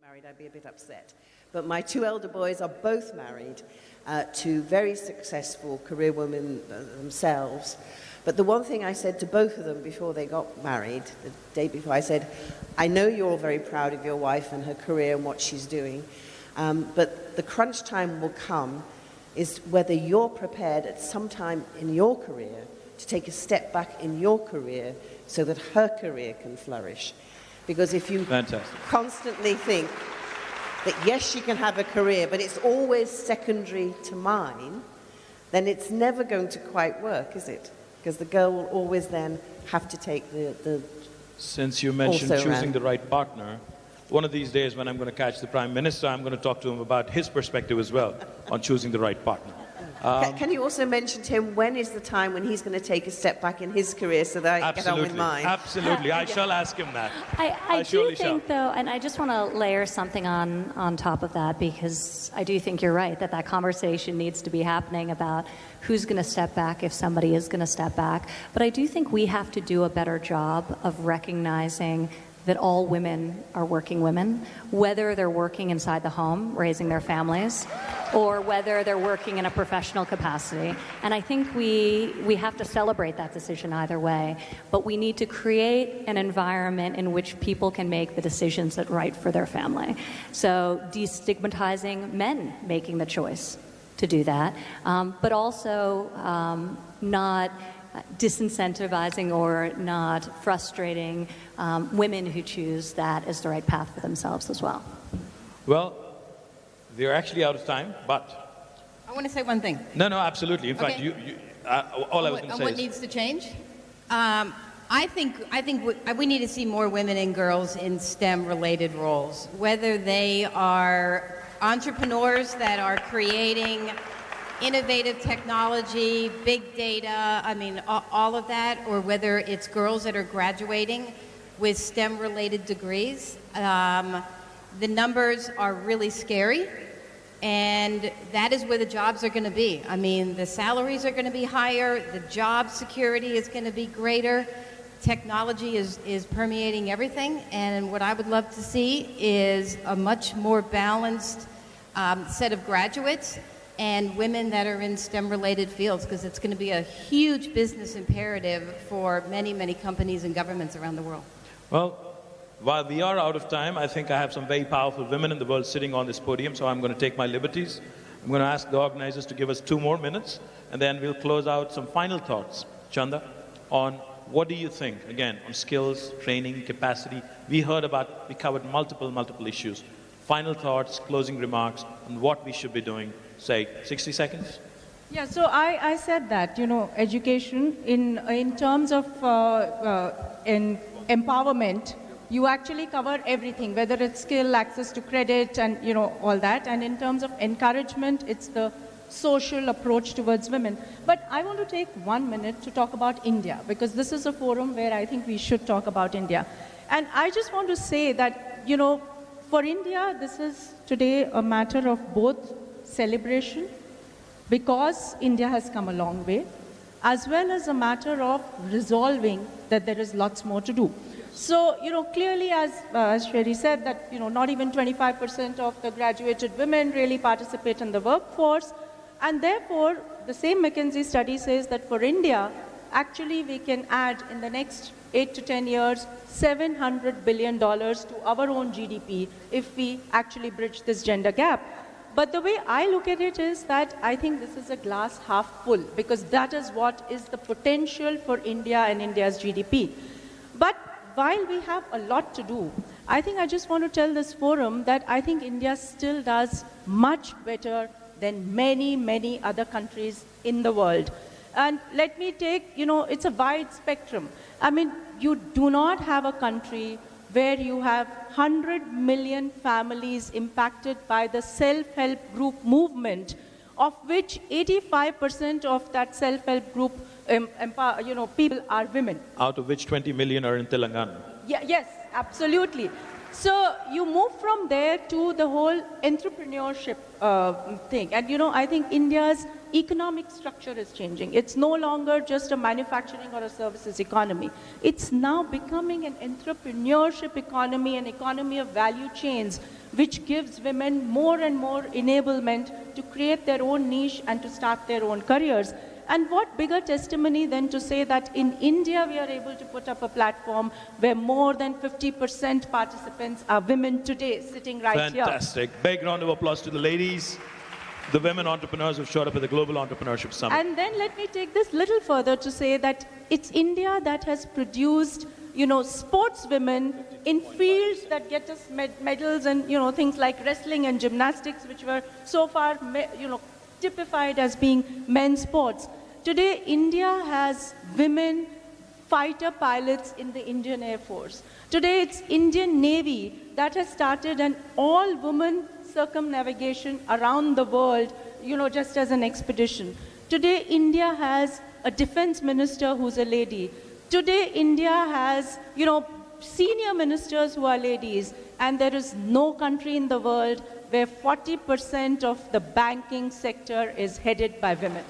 Married, I'd be a bit upset. But my 2 elder boys are both married to very successful career women themselves. But the one thing I said to both of them before they got married, the day before, I said, I know you're all very proud of your wife and her career and what she's doing, but the crunch time will come is whether you're prepared at some time in your career to take a step back in your career so that her career can flourish. Because if you constantly think that yes, she can have a career, but it's always secondary to mine, then it's never going to quite work, is it? Because the girl will always then have to take the Since you mentioned choosing the right partner, one of these days when I'm going to catch the Prime Minister, I'm going to talk to him about his perspective as well on choosing the right partner. Can you also mention to him when is the time when he's going to take a step back in his career so that I get on with mine? Absolutely. I shall ask him that. I do think, though, and I just want to layer something on top of that, because I do think you're right, that conversation needs to be happening about who's going to step back if somebody is going to step back. But I do think we have to do a better job of recognizing that all women are working women, whether they're working inside the home, raising their families, or whether they're working in a professional capacity. And I think we have to celebrate that decision either way. But we need to create an environment in which people can make the decisions that are right for their family. So destigmatizing men making the choice to do that, but also not disincentivizing or not frustrating women who choose that as the right path for themselves as well. Well, we're actually out of time, but I want to say one thing. No, absolutely. In fact, all I was going to say what is needs to change. I think we need to see more women and girls in STEM-related roles, whether they are entrepreneurs that are creating innovative technology, big data, all of that, or whether it's girls that are graduating with STEM-related degrees. The numbers are really scary, and that is where the jobs are going to be. The salaries are going to be higher, the job security is going to be greater, technology is permeating everything, and what I would love to see is a much more balanced set of graduates and women that are in STEM-related fields, because it's going to be a huge business imperative for many, many companies and governments around the world. Well, while we are out of time, I think I have some very powerful women in the world sitting on this podium, so I'm going to take my liberties. I'm going to ask the organizers to give us 2 more minutes, and then we'll close out some final thoughts. Chanda, on what do you think, again, on skills, training, capacity? We covered multiple issues. Final thoughts, closing remarks on what we should be doing. Say, 60 seconds? Yeah, so I said that, education in terms of in empowerment, you actually cover everything, whether it's skill, access to credit, and, all that. And in terms of encouragement, it's the social approach towards women. But I want to take 1 minute to talk about India, because this is a forum where I think we should talk about India. And I just want to say that, for India, this is today a matter of both celebration, because India has come a long way, as well as a matter of resolving that there is lots more to do. So, clearly, as Sherry said, that, not even 25% of the graduated women really participate in the workforce. And therefore, the same McKinsey study says that for India, actually we can add in the next 8 to 10 years, $700 billion to our own GDP if we actually bridge this gender gap. But the way I look at it is that I think this is a glass half full, because that is what is the potential for India and India's GDP. But while we have a lot to do, I think I just want to tell this forum that I think India still does much better than many, many other countries in the world. And let me take, it's a wide spectrum. I mean, you do not have a country where you have 100 million families impacted by the self-help group movement, of which 85% of that self-help group people are women. Out of which 20 million are in Telangana. Yeah, yes, absolutely. So you move from there to the whole entrepreneurship thing. And I think India's economic structure is changing. It's no longer just a manufacturing or a services economy. It's now becoming an entrepreneurship economy, an economy of value chains, which gives women more and more enablement to create their own niche and to start their own careers. And what bigger testimony than to say that in India we are able to put up a platform where more than 50% participants are women today, sitting right here. Fantastic. Big round of applause to the ladies, the women entrepreneurs who showed up at the Global Entrepreneurship Summit. And then let me take this little further to say that it's India that has produced, sportswomen in fields that get us medals and, things like wrestling and gymnastics, which were so far, typified as being men's sports. Today, India has women fighter pilots in the Indian Air Force. Today, it's Indian Navy that has started an all-woman circumnavigation around the world, just as an expedition. Today, India has a defense minister who's a lady. Today, India has, senior ministers who are ladies, and there is no country in the world where 40% of the banking sector is headed by women.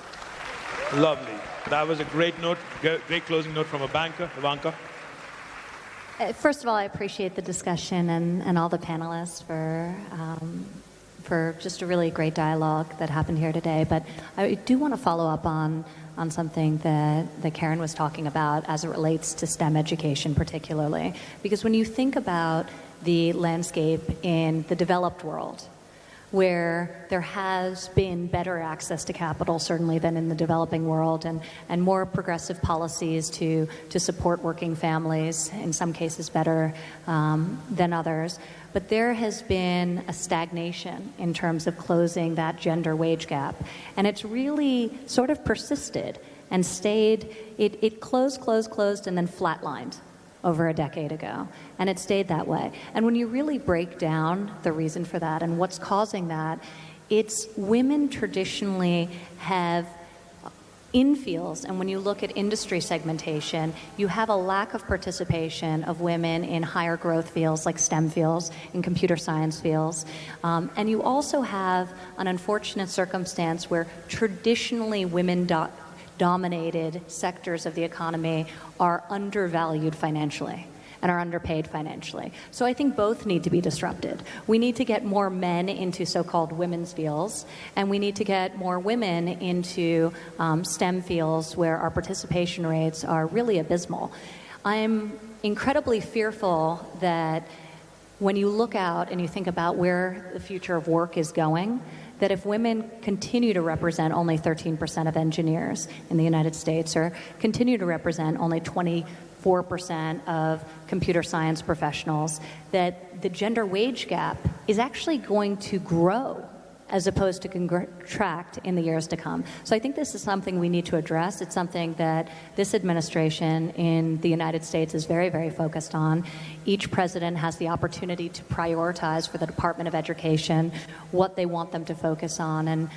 Lovely. That was a great note, great closing note from a banker. Ivanka? First of all, I appreciate the discussion and all the panelists for just a really great dialogue that happened here today. But I do want to follow up on something that Karen was talking about as it relates to STEM education particularly. Because when you think about the landscape in the developed world, where there has been better access to capital, certainly, than in the developing world, and more progressive policies to support working families, in some cases better than others. But there has been a stagnation in terms of closing that gender wage gap. And it's really sort of persisted and stayed, it closed, and then flatlined over a decade ago. And it stayed that way. And when you really break down the reason for that and what's causing that, it's women traditionally have in fields, and when you look at industry segmentation, you have a lack of participation of women in higher growth fields like STEM fields, in computer science fields. And you also have an unfortunate circumstance where traditionally women dominated sectors of the economy are undervalued financially and are underpaid financially. So I think both need to be disrupted. We need to get more men into so-called women's fields, and we need to get more women into STEM fields where our participation rates are really abysmal. I'm incredibly fearful that when you look out and you think about where the future of work is going, that if women continue to represent only 13% of engineers in the United States, or continue to represent only 24% of computer science professionals, that the gender wage gap is actually going to grow as opposed to contract in the years to come. So I think this is something we need to address. It's something that this administration in the United States is very, very focused on. Each president has the opportunity to prioritize for the Department of Education what they want them to focus on. And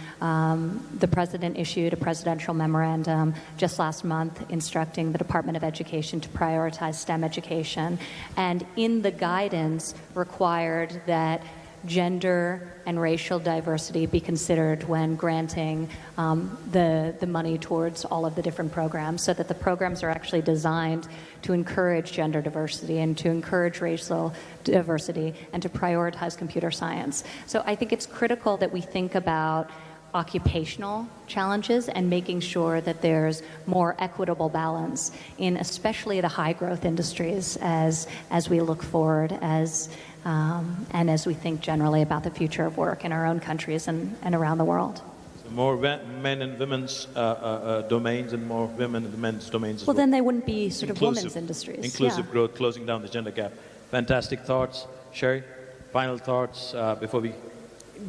the president issued a presidential memorandum just last month instructing the Department of Education to prioritize STEM education. And in the guidance required that gender and racial diversity be considered when granting the money towards all of the different programs, so that the programs are actually designed to encourage gender diversity and to encourage racial diversity and to prioritize computer science. So I think it's critical that we think about occupational challenges and making sure that there's more equitable balance in especially the high growth industries as we look forward, and as we think generally about the future of work in our own countries and around the world. So more men and women's domains and more women in the men's domains as well. Well, then they wouldn't be sort of women's industries. Inclusive growth, closing down the gender gap. Fantastic thoughts. Sherry, final thoughts before we...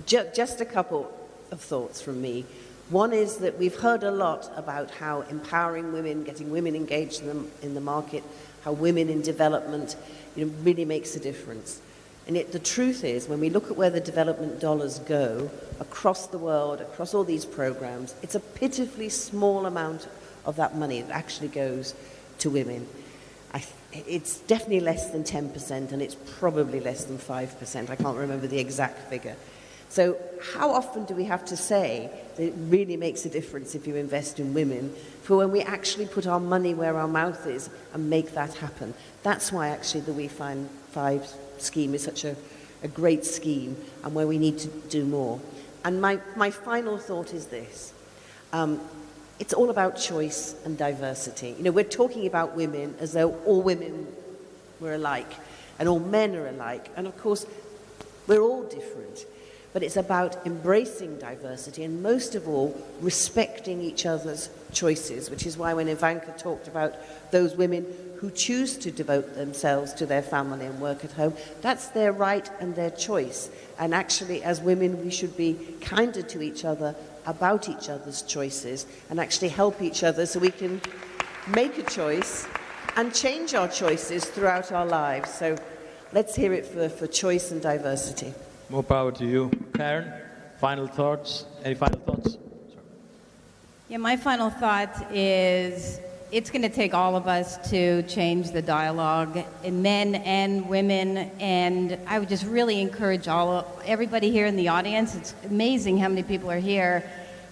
Just a couple of thoughts from me. One is that we've heard a lot about how empowering women, getting women engaged in the market, how women in development, really makes a difference. And the truth is, when we look at where the development dollars go across the world, across all these programs, it's a pitifully small amount of that money that actually goes to women. It's definitely less than 10%, and it's probably less than 5%. I can't remember the exact figure. So how often do we have to say that it really makes a difference if you invest in women for when we actually put our money where our mouth is and make that happen? That's why actually the We Find Five scheme is such a great scheme and where we need to do more. And my final thought is this. It's all about choice and diversity. We're talking about women as though all women were alike and all men are alike. And of course, we're all different. But it's about embracing diversity and most of all, respecting each other's choices, which is why when Ivanka talked about those women who choose to devote themselves to their family and work at home, that's their right and their choice. And actually, as women, we should be kinder to each other about each other's choices and actually help each other so we can make a choice and change our choices throughout our lives. So let's hear it for choice and diversity. More power to you. Karen, final thoughts? Any final thoughts? Sorry. Yeah, my final thought is it's going to take all of us to change the dialogue, in men and women, and I would just really encourage everybody here in the audience. It's amazing how many people are here.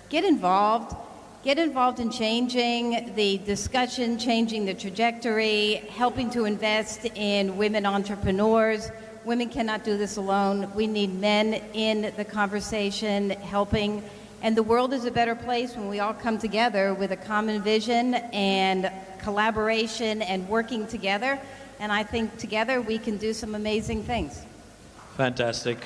Get involved. Get involved in changing the discussion, changing the trajectory, helping to invest in women entrepreneurs. Women cannot do this alone. We need men in the conversation, helping. And the world is a better place when we all come together with a common vision and collaboration and working together. And I think together we can do some amazing things. Fantastic.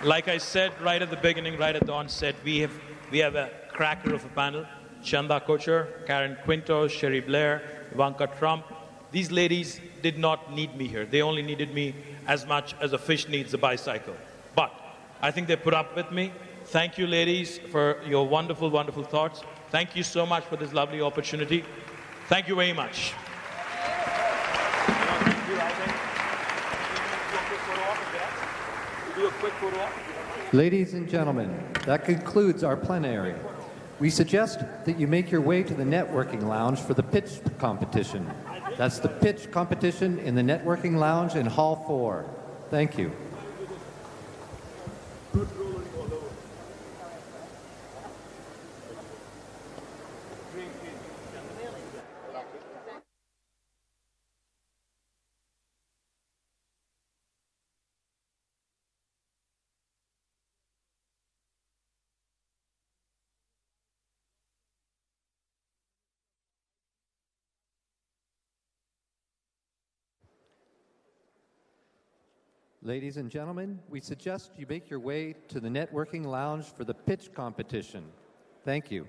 Like I said right at the beginning, right at the onset, we have a cracker of a panel. Chanda Kocher, Karen Quinto, Sherry Blair, Ivanka Trump. These ladies did not need me here. They only needed me as much as a fish needs a bicycle. But I think they put up with me. Thank you, ladies, for your wonderful, wonderful thoughts. Thank you so much for this lovely opportunity. Thank you very much. Ladies and gentlemen, that concludes our plenary. We suggest that you make your way to the networking lounge for the pitch competition. That's the pitch competition in the networking lounge in Hall 4. Thank you. Ladies and gentlemen, we suggest you make your way to the networking lounge for the pitch competition. Thank you.